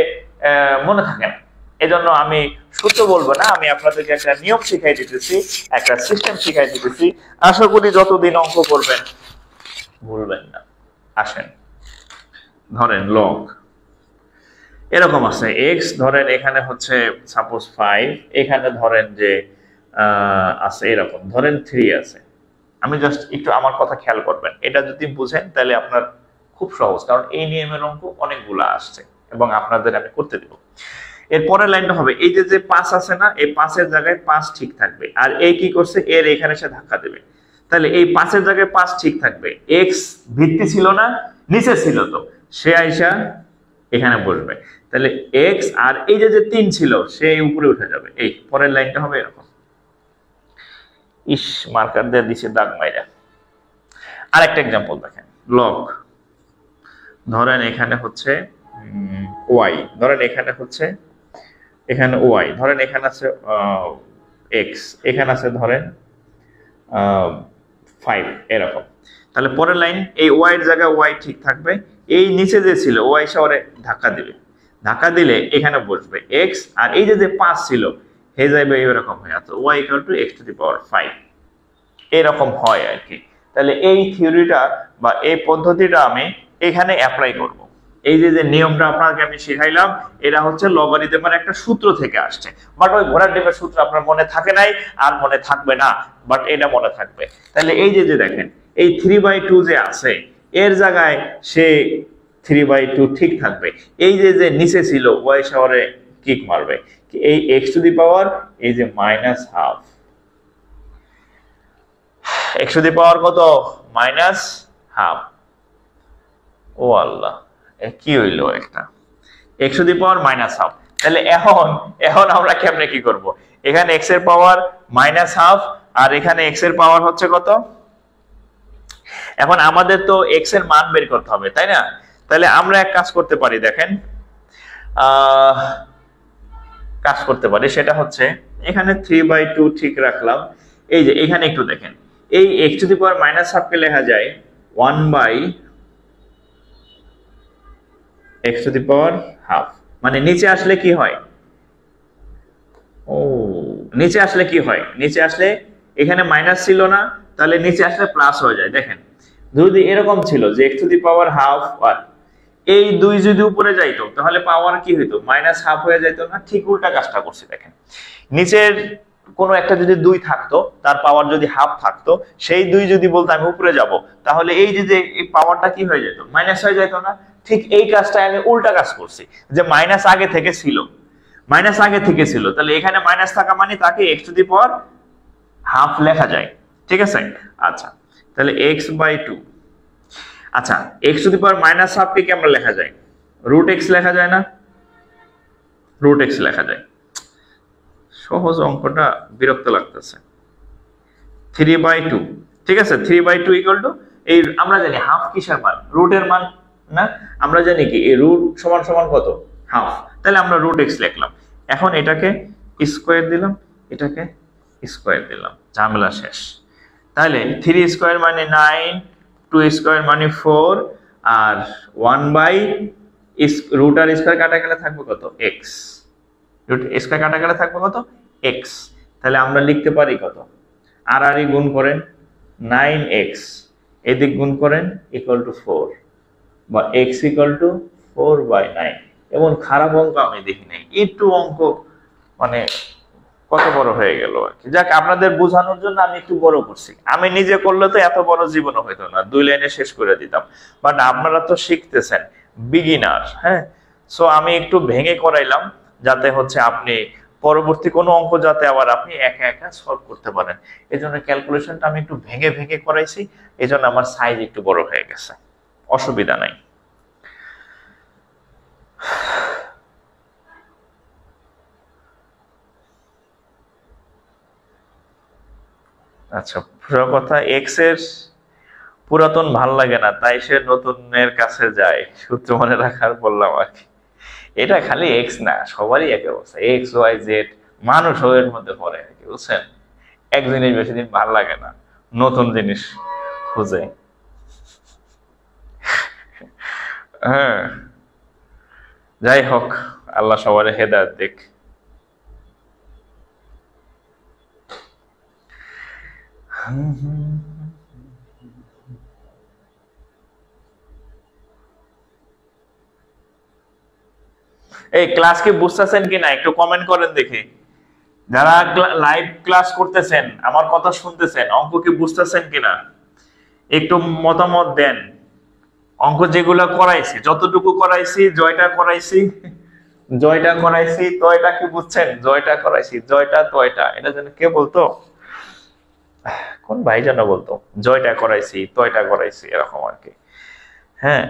মনে থাকে না, এজন্য আমি সূত্র বলবো না, আমি আপনাদেরকে একটা নিয়ম শিখাই দিতেছি, একটা সিস্টেম শিখাই দিতেছি। আশা করি যতদিন অঙ্ক করবেন ভুলবেন না। আসেন, ধরেন লগ এরকম আছে, x ধরেন এখানে হচ্ছে সাপোজ 5, এখানে ধরেন যে আছে এরকম, ধরেন 3 আছে। আমি জাস্ট একটু আমার কথা খেয়াল করবেন, এটা যদি বুঝেন তাহলে আপনার খুব সহজ, কারণ এই নিয়মের অঙ্ক অনেকগুলো আসছে এবং আপনাদের আমি করতে দেব। এর পরের লাইনটা হবে এই যে 5 আছে না, এই 5 এর জায়গায় 5 ঠিক থাকবে, আর এই কি করছে এর এখানে এসে ধাক্কা দেবে, তাহলে এই 5 এর জায়গায় 5 ঠিক থাকবে। x ভিত্তি ছিল না, নিচে ছিল, তো সে আইসা এখানে বসবে, তাহলে x আর এই যে 3 ছিল সে উপরে উঠে যাবে। এই পরের লাইনটা হবে এরকম। ইস, মার্কার দিয়ে দিছে দাগ মাইরা। আরেকটা एग्जांपल দেখেন, লগ ধরেন এখানে হচ্ছে y, ধরেন এখানে হচ্ছে এখানে y, ধরেন এখানে আছে x, এখানে আছে ধরেন 5 এরকম। তাহলে পরের লাইন এই y এর জায়গায় y ঠিক থাকবে, এই নিচে যে ছিল y শহরে ধাক্কা দিবে, ধাক্কা দিলে এখানে বসবে x, আর এই যে 5 ছিল হয়ে যাবে এরকম হয়ে আছে y = x⁵। এরকম হয় আর কি। তাহলে এই থিওরিটা বা এই পদ্ধতিটা আমি এখানে অ্যাপ্লাই করব। এই যে নিয়মটা আপনাকে আমি শেখাইলাম, এটা হচ্ছে লগারিদমের একটা সূত্র থেকে আসছে, বাট ওই ঘোড়ার ডিমের সূত্র আপনার মনে থাকে নাই আর মনে থাকবে না, বাট এটা মনে থাকবে। তাহলে এই যে দেখেন এই 3/2 যে আছে এর জায়গায় সে 3/2 ঠিক থাকবে, এই যে নিচে ছিল y শহরে কিক মারবে, এই x⁻, এই যে -½ x⁻ কত -½ ও আল্লাহ, কি হইলো একটা x⁻⁻²। তাহলে এখন আমরা কেমনে কি করব, এখানে x এর পাওয়ার -½ আর এখানে x এর পাওয়ার হচ্ছে কত। এখন আমাদের তো x এর মান বের করতে হবে, তাই না? তাহলে আমরা এক কাজ করতে পারি, দেখেন কাজ করতে পারি, সেটা হচ্ছে এখানে 3/2 ঠিক রাখলাম। এই যে এখানে একটু দেখেন, এই x⁻⁻½ কে লেখা যায় 1/x⁻½ মানে নিচে আসলে কি হয়, নিচে আসলে কি হয়, নিচে আসলে এখানে মাইনাস ছিল না, তাহলে নিচে আসলে প্লাস হয়ে যায়। দেখেন যদি এরকম ছিল যে x⁻½ এই 2 যদি উপরে যাইতো তাহলে পাওয়ার কি হইতো, -½ হয়ে যেত না? ঠিক উল্টা কাজটা করছি। দেখেন নিচের কোনো একটা যদি 2 থাকতো, তার পাওয়ার যদি হাফ থাকতো, সেই 2 যদি বলতো আমি উপরে যাব, তাহলে এই যে এই পাওয়ারটা কি হয়ে যেত, মাইনাস হয়ে যেত না? ঠিক এই কাজটা আমি উল্টা কাজ করছি, যে মাইনাস আগে থেকে ছিল, তাহলে এখানে মাইনাস থাকা মানে তাকে x⁻½ লেখা যায়, ঠিক আছে? আচ্ছা, তাহলে x/2, আচ্ছা x⁻⁻½ কে কেমন লেখা যায়, √x লেখা যায় না? √x লেখা যায়। সহজ অঙ্কটা বিরক্ত লাগতেছে। 3/2, ঠিক আছে? 3/2 = এই আমরা জানি হাফ কিসের মান, রুটের মান না? আমরা জানি কি এই রুট সমান সমান কত, হাফ। তাহলে আমরা √x লিখলাম। এখন এটাকে স্কয়ার দিলাম, এটাকে স্কয়ার দিলাম, ঝামেলা শেষ। তাহলে 3² মানে 9, 2² মানে 4, আর 1/√r² কাটা গেলে থাকবে কত, x। √r² কাটা গেলে থাকবে কত, x। তাহলে আমরা লিখতে পারি কত, আর গুণ করেন 9x, এদিক গুণ করেন =4, বা x = 4/9। এমন খারাপ অঙ্ক আমি দেখি নাই। একটু অঙ্ক মানে কত বড় হয়ে গেল আর কি। যাক, আপনাদের বোঝানোর জন্য আমি একটু বড় করছি। আমি নিজে করলে তো এত বড় জীবন হইতো না, 2 লাইনে শেষ করে দিতাম। বাট আপনারা তো শিখতেছেন, বিগিনার, হ্যাঁ। সো আমি একটু ভেঙে করাইলাম, যাতে হচ্ছে আপনি পরবর্তী কোনো অঙ্ক যাতে আবার আপনি একা একা সলভ করতে পারেন। এজন্য ক্যালকুলেশনটা আমি একটু ভেঙে ভেঙে করাইছি, এজন্য আমার সাইজ একটু বড় হয়ে গেছে, অসুবিধা নাই। আচ্ছা, পুরো কথা, এক্স এর পুরাতন ভাল লাগে না, তাই সে নতুনের কাছে যায়, সূত্র মনে রাখার বললাম আর কি। এটা খালি এক্স না, সবারই একই অবস্থা, এক্স ওয়াই জেড মানুষ এর মধ্যে পড়ে আর কি, বুঝছেন? এক জিনিস বেশি দিন ভাল লাগে না, নতুন জিনিস খুঁজে। হ্যাঁ, যাই হোক, আল্লাহ সবার হেদায়েত দিক। এই ক্লাস কি বুঝতেছেন কিনা একটু কমেন্ট করেন দেখি। যারা লাইভ ক্লাস করতেছেন, আমার কথা শুনতেছেন, অঙ্ক কি বুঝতেছেন কিনা একটু মতামত দেন। অঙ্ক যেগুলো করাইছি, যতটুকু করাইছি, জয়টা করাইছি, জয়টা করাইছি তয়টা কি বুঝছেন? জয়টা করাইছি, জয়টা তয়টা, এটা যেন কে বলতো, কোন ভাই যেন বলতো, জয়টা করাইছি তয়টা করাইছি, এরকম আর কি। হ্যাঁ,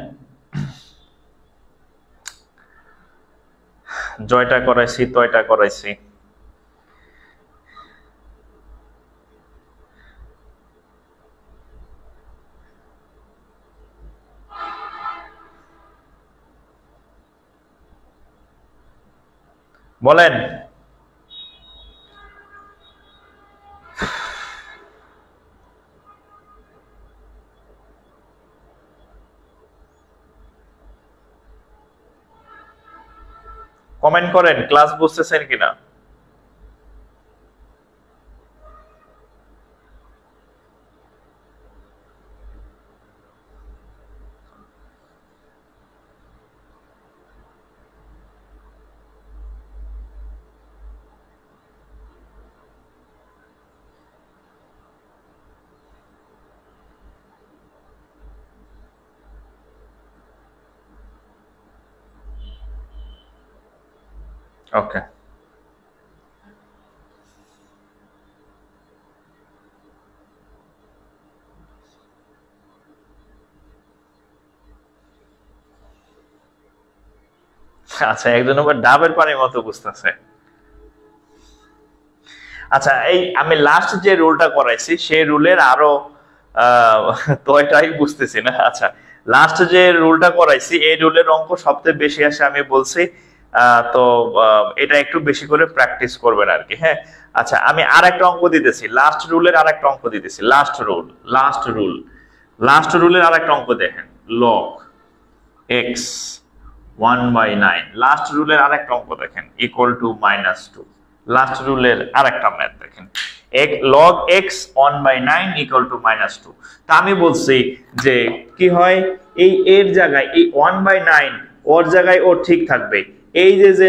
জয়টা করাইছি তয়টা করাইছি। বলেন। কমেন্ট করেন ক্লাস বুঝতেছেন কিনা। ওকে, আচ্ছা একজন আবার ডাবের পানির মতো বুঝতেছে। আচ্ছা, এই আমি লাস্ট যে রুলটা করাইছি সেই রুলের আরো তয়টাই বুঝতেছি না। আচ্ছা, লাস্ট যে রুলটা করাইছি এই রুলের অঙ্ক সবচেয়ে বেশি আসে আমি বলছি। তো এটা একটু বেশি করে প্র্যাকটিস করবেন আর কি। হ্যাঁ, আচ্ছা আমি আর একটা অঙ্ক দিতেছি, লাস্ট রুলের আর একটা অঙ্ক দিতেছি। লাস্ট রুলের আর একটা অঙ্ক দেখেন, লগ এক্স 1/9, লাস্ট রুলের আর একটা অঙ্ক দেখেন, ইকুয়াল টু -2। লাস্ট রুলের আর একটা ম্যাথ দেখেন, log x 1/9 ইকুয়াল টু -2। তা আমি বলছি যে কি হয়, এই এর জায়গায় এই 1/9 ওর জায়গায় ও ঠিক থাকবে, এই যে যে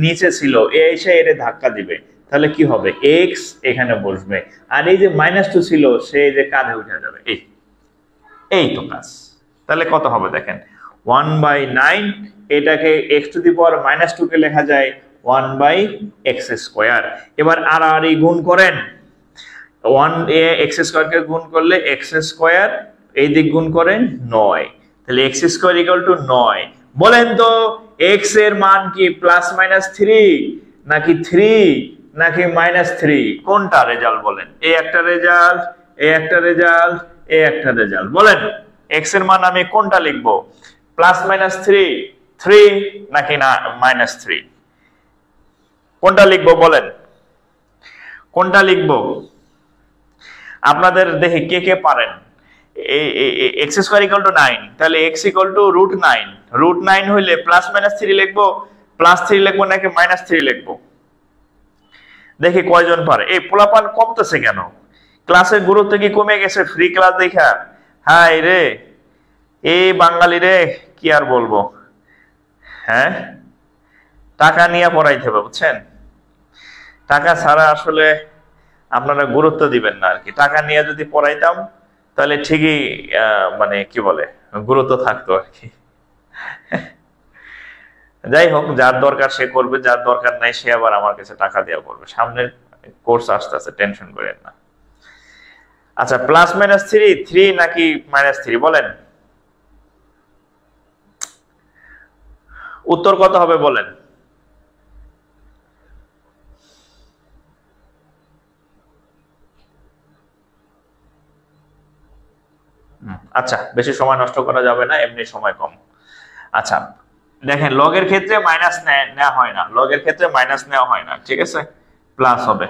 নিচে ছিল এ এসে এর ধাক্কা দিবে, তাহলে কি হবে, x এখানে বসবে, আর এই যে -2 ছিল সে যে কাঁধে উঠে যাবে। এই তো কাজ। তাহলে কত হবে দেখেন, 1/9, এটাকে x টু দি পাওয়ার -2 কে লেখা যায় 1/x²। এবার আর গুণ করেন, 1x² কে গুণ করলে x², এই দিক গুণ করেন 9, তাহলে x² = 9। বলেন তো x এর মান কি +-3 নাকি 3 নাকি -3, কোনটা রেজাল্ট বলেন? এই একটা রেজাল্ট, এই একটা রেজাল্ট, এই একটা রেজাল্ট। বলেন x এর মান আমি কোনটা লিখবো, +-3, 3 নাকি না -3, কোনটা লিখবো বলেন, কোনটা লিখবো? আপনাদের দেখি কে কে পারেন। x² = 9, তাহলে x √9, √9 হইলে +-3 লিখবো, +3 লিখবো নাকি -3 লিখবো? দেখি কয়জন পারে। এই পোলাপান কমতেছে কেন? ক্লাসের গুরুত্ব কি কমে গেছে ফ্রি ক্লাস দেখা? হাই রে, এই বাঙালি রে, কি আর বলবো। হ্যাঁ, টাকা নিয়ে পড়াইতে হবে বুঝছেন, টাকা ছাড়া আসলে আপনারা গুরুত্ব দিবেন না আর কি। টাকা নিয়ে যদি পড়াইতাম তাহলে ঠিকই মানে কি বলে গুরুত্ব থাকতো আর কি। যাই হোক, যার দরকার সে করবে, যার দরকার নাই সে আবার আমার কাছে টাকা দেওয়া করবে। সামনের কোর্স আসতে আছে, টেনশন করেন না। আচ্ছা, +-3, 3 নাকি -3 বলেন, উত্তর কত হবে বলেন? আচ্ছা, বেশি সময় নষ্ট করা যাবে না, এমনি সময় কম। আচ্ছা দেখেন, লগের ক্ষেত্রে মাইনাস নেওয়া হয় না, লগের ক্ষেত্রে মাইনাস নেওয়া হয় না, ঠিক আছে, প্লাস হবে,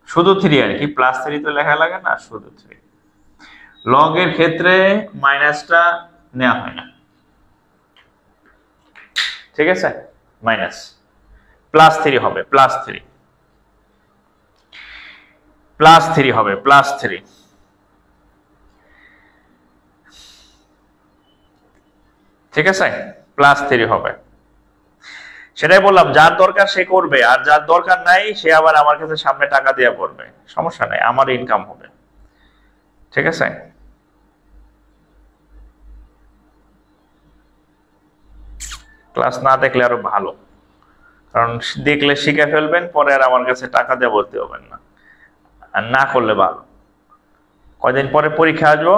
শুধু 3 আর কি, +3 তো লেখা লাগে না, শুধু 3। লগের ক্ষেত্রে মাইনাসটা নেওয়া হয় না, ঠিক আছে, মাইনাস, +3 হবে, +3 হবে, +3, ঠিক আছে, +3 হবে। সেটাই বললাম, যার দরকার সে করবে, আর যার দরকার নাই সে আবার আমার কাছে সামনে টাকা দিয়ে পড়বে, সমস্যা নাই, আমার ইনকাম হবে, ঠিক আছে। ক্লাস না দেখলে আরো ভালো, কারণ দেখলে শিখে ফেলবেন, পরে আর আমার কাছে টাকা দিয়ে ভর্তি হবেন না। আর না করলে ভালো, কয়দিন পরে পরীক্ষা আসবো,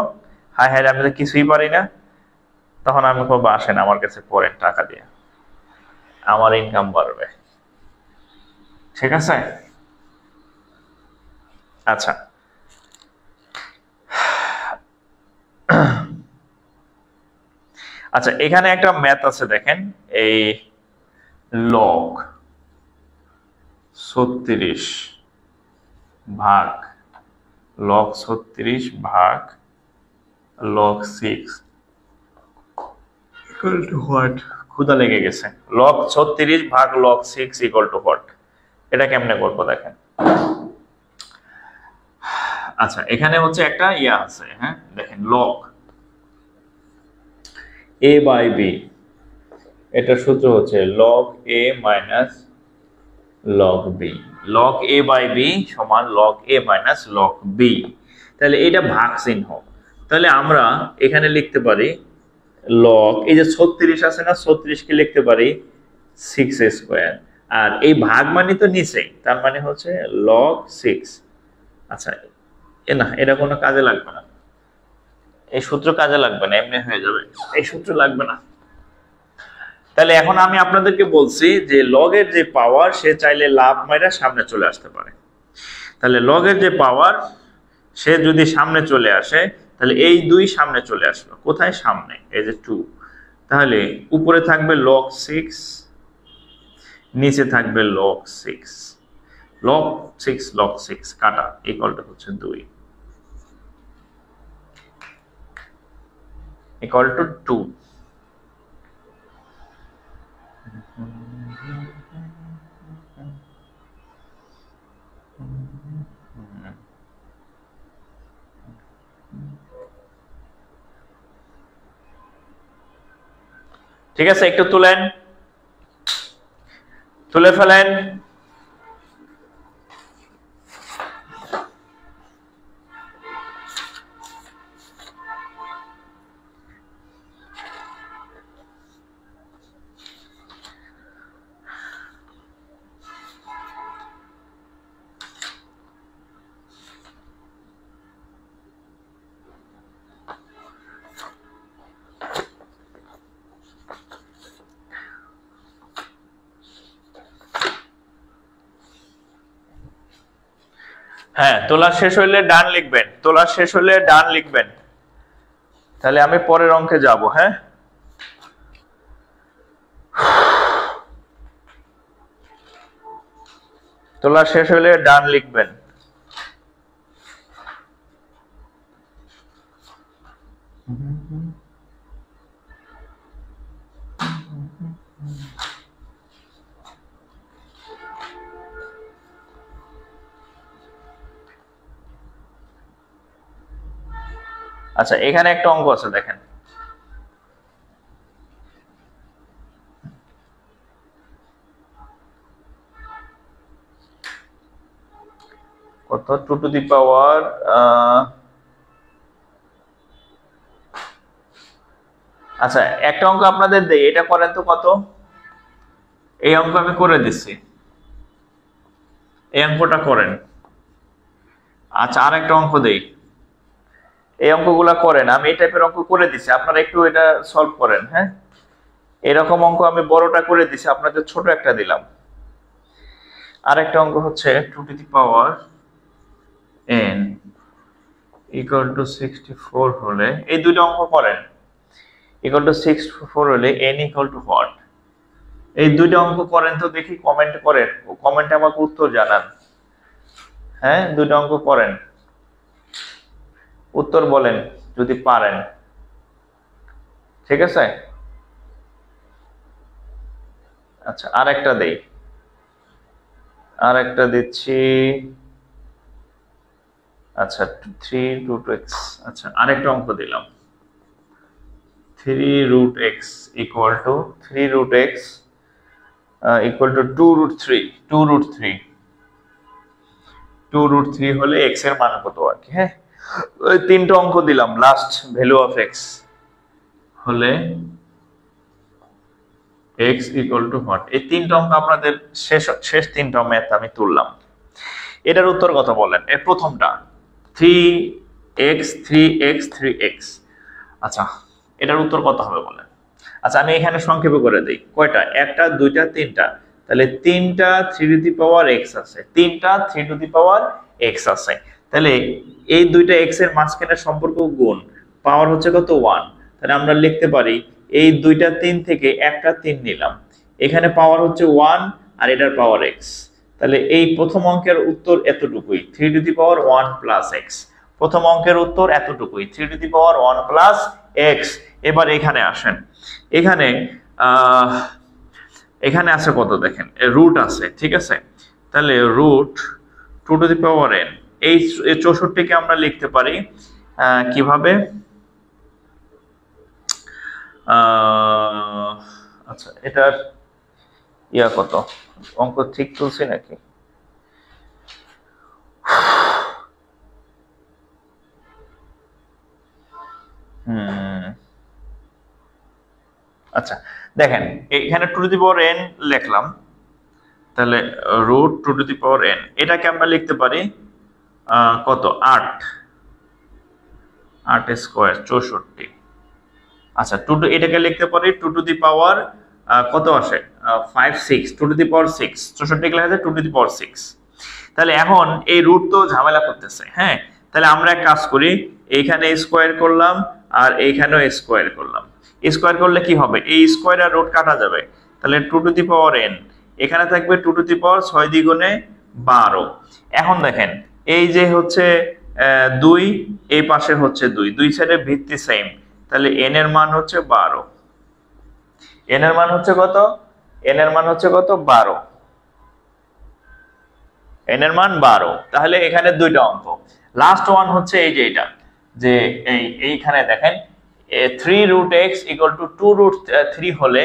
হায় হায় আমি তো কিছুই পারি না, তখন আমি বলবো আসেন আমার কাছে পড়েন টাকা দিয়ে, আমার ইনকাম বাড়বে। ঠিক আছে? আচ্ছা, আচ্ছা এখানে একটা ম্যাথ আছে দেখেন, এই লগ 36 ভাগ লগ 36 ভাগ লগ 6 ইকুয়াল টু হোয়াট? ক্ষুধা লেগে গেছে। লগ 36 ভাগ লগ 6 ইকুয়াল টু হোয়াট? এটা কেমনে করবো দেখেন। আচ্ছা এখানে হচ্ছে একটা ইয়া আছে, হ্যাঁ দেখেন, লগ a বাই b, এটার সূত্র হচ্ছে log a minus log b, log a by b সমান log a minus log b। তাহলে এটা ভাগ চিহ্ন, তাহলে আমরা এখানে লিখতে পারি log, এই যে 36 আছে না, 36 কে লিখতে পারি 6 স্কয়ার, আর এই ভাগ মানে তো নিচে, তার মানে হচ্ছে log 6। আচ্ছা না, এটা কোনো কাজে লাগবে না, এই সূত্র কাজে লাগবে না, এমনি হয়ে যাবে, এই সূত্র লাগবে না। তাহলে এখন আমি আপনাদেরকে বলছি যে লগের যে পাওয়ার, সে চাইলে লাভ মাইরা সামনে চলে আসতে পারে। তাহলে লগের যে পাওয়ার, সে যদি সামনে চলে আসে, তাহলে এই 2 সামনে চলে আসলো, কোথায়? সামনে, এই যে 2। তাহলে উপরে থাকবে log 6, নিচে থাকবে log 6, log 6 log 6 কাটা ইকুয়ালটা হচ্ছে 2 ইকুয়াল টু 2। ঠিক আছে, একটু তুলে ফেলেন। হ্যাঁ, তোলা শেষ হইলে ডান লিখবেন, তোলা শেষ হলে ডান লিখবেন, তাহলে আমি পরের অঙ্কে যাব। হ্যাঁ, তোলা শেষ হলে ডান লিখবেন। আচ্ছা এখানে একটা অঙ্ক আছে দেখেন, কত? 2 টু দি পাওয়ার, আচ্ছা একটা অঙ্ক আপনাদের দেই, এটা করেন তো কত? এই অঙ্ক আমি করে দিচ্ছি, এই অঙ্কটা করেন। আচ্ছা আর একটা অঙ্ক দেই, এই অঙ্কগুলা করেন, আমি এই টাইপের অঙ্ক করে দিচ্ছি, আপনারা একটু এটা সলভ করেন। হ্যাঁ, এরকম অঙ্ক আমি বড়টা করে দিচ্ছি, আপনাদের ছোট একটা দিলাম। আর একটা অঙ্ক হচ্ছে 2 to the power n equal to 64 হলে, এই দুটো অঙ্ক করেন, ইকুয়াল টু 64 হলে n ইকুয়াল টু হোয়াট? এই দুটো অঙ্ক করেন তো দেখি, কমেন্ট করেন, কমেন্টে আমাকে উত্তর জানান। হ্যাঁ, দুটো অঙ্ক করেন, উত্তর বলেন যদি পারেন। ঠিক আছে, আচ্ছা আর একটা দেই, আর একটা দিচ্ছি। আচ্ছা 3 রুট এক্স, আচ্ছা আরেকটা অঙ্ক দিলাম, 3 root x equal to 3 root x equal to 2 root 3, 2 root 3, 2 root 3 হলে এক্স এর মান কত আর কি। হ্যাঁ, ওই তিনটা অঙ্ক দিলাম, লাস্ট ভ্যালু অফ এক্স হলে এক্স ইকুয়াল টু হোয়াট, এই তিনটা অঙ্ক আপনাদের শেষ তিনটা ম্যাথ আমি তুললাম। এটার উত্তর কত বলেন? এর প্রথমটা 3x 3x 3x। আচ্ছা, এটার উত্তর কত হবে বলেন? আচ্ছা, আমি এখানে সংক্ষেপে করে দিই। কয়টা? একটা, দুইটা, তিনটা। তাহলে তিনটা 3 টু দি পাওয়ার x আছে, তিনটা 3 টু দি পাওয়ার x আছে। তাহলে এই দুইটা x এর মাঝখানের সম্পর্ক গুণ, পাওয়ার হচ্ছে কত? 1। তাহলে আমরা লিখতে পারি এই দুইটা 3 থেকে একটা 3 নিলাম, এখানে পাওয়ার হচ্ছে 1 আর এটার পাওয়ার x। তাহলে এই প্রথম অঙ্কের উত্তর এতটুকুই, 3 two the power 1 plus x। প্রথম অঙ্কের উত্তর এতটুকুই, 3 two the power 1 plus x। এবার এখানে আসেন, এখানে এখানে আছে কত দেখেন, রুট আছে, ঠিক আছে? তাহলে root 2 to the power n, এই 64 কে আমরা লিখতে পারি কিভাবে? আচ্ছা, এটার ইয়া কত, অঙ্ক ঠিক তুলছি নাকি? আচ্ছা দেখেন, এখানে 2 টু দি পাওয়ার n লিখলাম, তাহলে root 2 to the power n, এটাকে আমরা লিখতে পারি কত? 8 স্কয়ার 64। আচ্ছা, এটাকে লিখতে পারি 2 টু দি পাওয়ার কত আসে? 5 6, 2 টু দি পাওয়ার 6, 64 কে লেখা যায় 2 টু দি পাওয়ার 6। তাহলে এখন এই রুট তো ঝামেলা করতেছে, হ্যাঁ? তাহলে আমরা এক কাজ করি, এইখানে স্কয়ার করলাম আর এইখানেও স্কয়ার করলাম। স্কয়ার করলে কি হবে? এই স্কয়ার আর রুট কাটা যাবে, তাহলে 2 টু দি পাওয়ার n, এখানে থাকবে 2 টু দি পাওয়ার 6 দ্বিগুণে 12। এখন দেখেন, এই যে হচ্ছে 2, এই পাশে হচ্ছে 2, দুই সাইডে ভিত্তি সেম, তাহলে n এর মান হচ্ছে 12। n এর মান হচ্ছে কত? n এর মান হচ্ছে কত? 12। n এর মান 12। তাহলে এখানে দুইটা অঙ্ক, লাস্ট ওয়ান হচ্ছে এই যে এটা, যে এইখানে দেখেন 3 root x equal to 2 root 3 হলে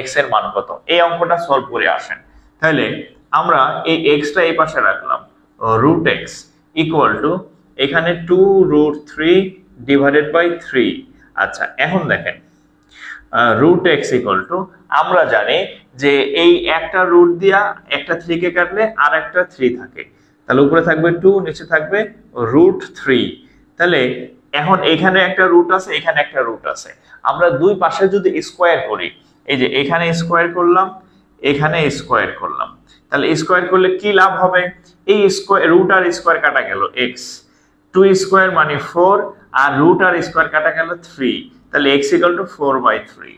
x এর মান কত? এই অঙ্কটা সলভ করে আসেন। তাহলে আমরা এই x টা এই পাশে রাখলাম, রুট x ইকুয়াল টু এখানে 2 রুট 3 ডিভাইডেড বাই 3। আচ্ছা, এখন দেখেন রুট x ইকুয়াল টু, আমরা জানি যে এই একটা রুট দিয়া একটা 3 কে কাটলে আর একটা 3 থাকে, তাহলে উপরে থাকবে 2, নিচে থাকবে রুট 3। তাহলে এখন এখানে একটা রুট আছে, এখানে একটা রুট আছে, আমরা দুই পাশে যদি স্কয়ার করি, এই যে এখানে স্কয়ার করলাম, এখানে স্কয়ার করলাম, তাহলে স্কয়ার করলে কি লাভ হবে? এই স্কয়ার, রুট আর স্কয়ার কাটা গেল x, 2 স্কয়ার মানে 4, আর রুট আর স্কয়ার কাটা গেল 3, তাহলে x ইকুয়াল টু 4/3।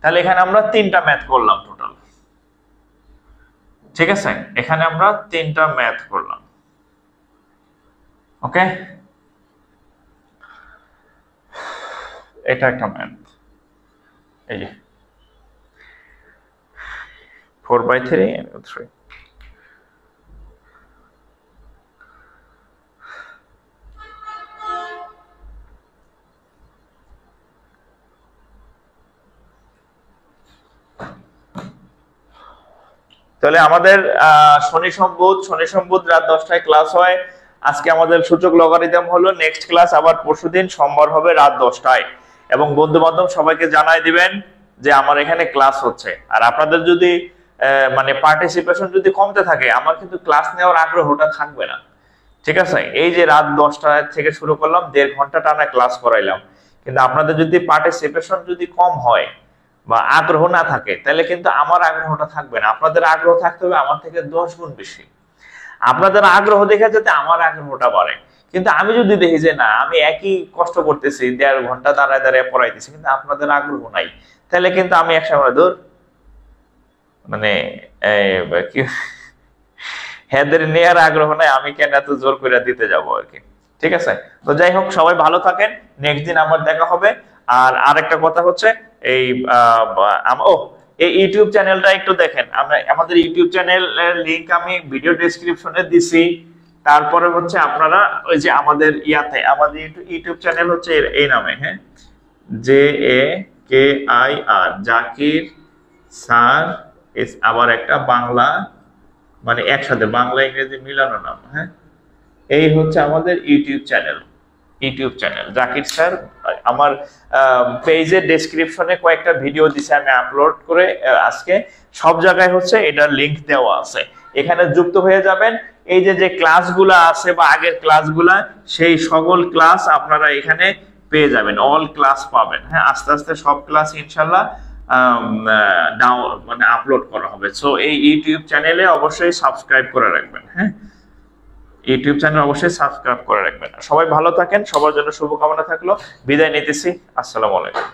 তাহলে এখানে আমরা তিনটা ম্যাথ করলাম টোটাল, ঠিক আছে? এখানে আমরা তিনটা ম্যাথ করলাম, ওকে? এটা একটা ম্যাথ, এই যে 4/3 and 3। তাহলে আমাদের শনি সোমবার রাত 10টায় ক্লাস হয়। আজকে আমাদের সূচক লগারিদম হলো, নেক্সট ক্লাস আবার পরশুদিন সোমবার হবে রাত 10টায়। এবং বন্ধু বান্ধব সবাইকে জানাই দিবেন যে আমার এখানে ক্লাস হচ্ছে। আর আপনাদের যদি মানে পার্টিসিপেশন যদি কমতে থাকে, আমার কিন্তু ক্লাস নেওয়ার আগ্রহটা থাকবে না, ঠিক আছে? এই যে রাত 10টা থেকে শুরু করলাম, 1.5 ঘন্টা টানা ক্লাস করাইলাম, কিন্তু আপনাদের যদি পার্টিসিপেশন যদি কম হয় বা আগ্রহ না থাকে, তাহলে কিন্তু আমার আগ্রহটা থাকবে না। আপনাদের আগ্রহ থাকতে হবে আমার থেকে 10 গুণ বেশি। আপনাদের আগ্রহ দেখে যাতে আমার আগ্রহটা বাড়ে। কিন্তু আমি যদি দেখি যে না, আমি একই কষ্ট করতেছি, 1.5 ঘন্টা দাঁড়ায় দাঁড়ায় পড়াইতেছি, কিন্তু আপনাদের আগ্রহ নাই, তাহলে কিন্তু আমি একসময় দূর মানে কি হেদের নেয়ার আগ্রহ নাই, আমি কেন এত জোর করে দিতে যাবো আর কি, ঠিক আছে? তো যাই হোক, সবাই ভালো থাকেন, নেক্সট দিন আবার দেখা হবে। আর আরেকটা কথা হচ্ছে, এই এই ইউটিউব চ্যানেলটা একটু দেখেন, আমাদের ইউটিউব চ্যানেলের লিংক আমি ভিডিও ডেসক্রিপশনে দিছি। তারপরে হচ্ছে আপনারা ওই যে আমাদের আমাদের ইউটিউব চ্যানেল হচ্ছে এই নামে, হ্যাঁ, JAKIR, জাকির স্যার, আবার একটা বাংলা, মানে একসাথে বাংলা ইংরেজি মিলানো নাম, হ্যাঁ, এই হচ্ছে আমাদের YouTube channel. YouTube channel Zakir sir. আমার পেজের ডেসক্রিপশনে কয়েকটা ভিডিও দিছে আমি আপলোড করে আজকে, সব জায়গায় হচ্ছে এটার লিংক দেওয়া আছে, এখানে যুক্ত হয়ে যাবেন। এই যে ক্লাসগুলো আছে বা আগের ক্লাসগুলা, সেই সকল ক্লাস আপনারা এখানে পেয়ে যাবেন, অল ক্লাস পাবেন। হ্যাঁ, আস্তে আস্তে সব ক্লাস ইনশাল্লাহ মানে আপলোড করা হবে। সো এই ইউটিউব চ্যানেলে অবশ্যই সাবস্ক্রাইব করে রাখবেন। হ্যাঁ, ইউটিউব চ্যানেল অবশ্যই সাবস্ক্রাইব করে রাখবেন। সবাই ভালো থাকেন, সবার জন্য শুভকামনা থাকলো, বিদায় নিতেছি, আসসালামু আলাইকুম।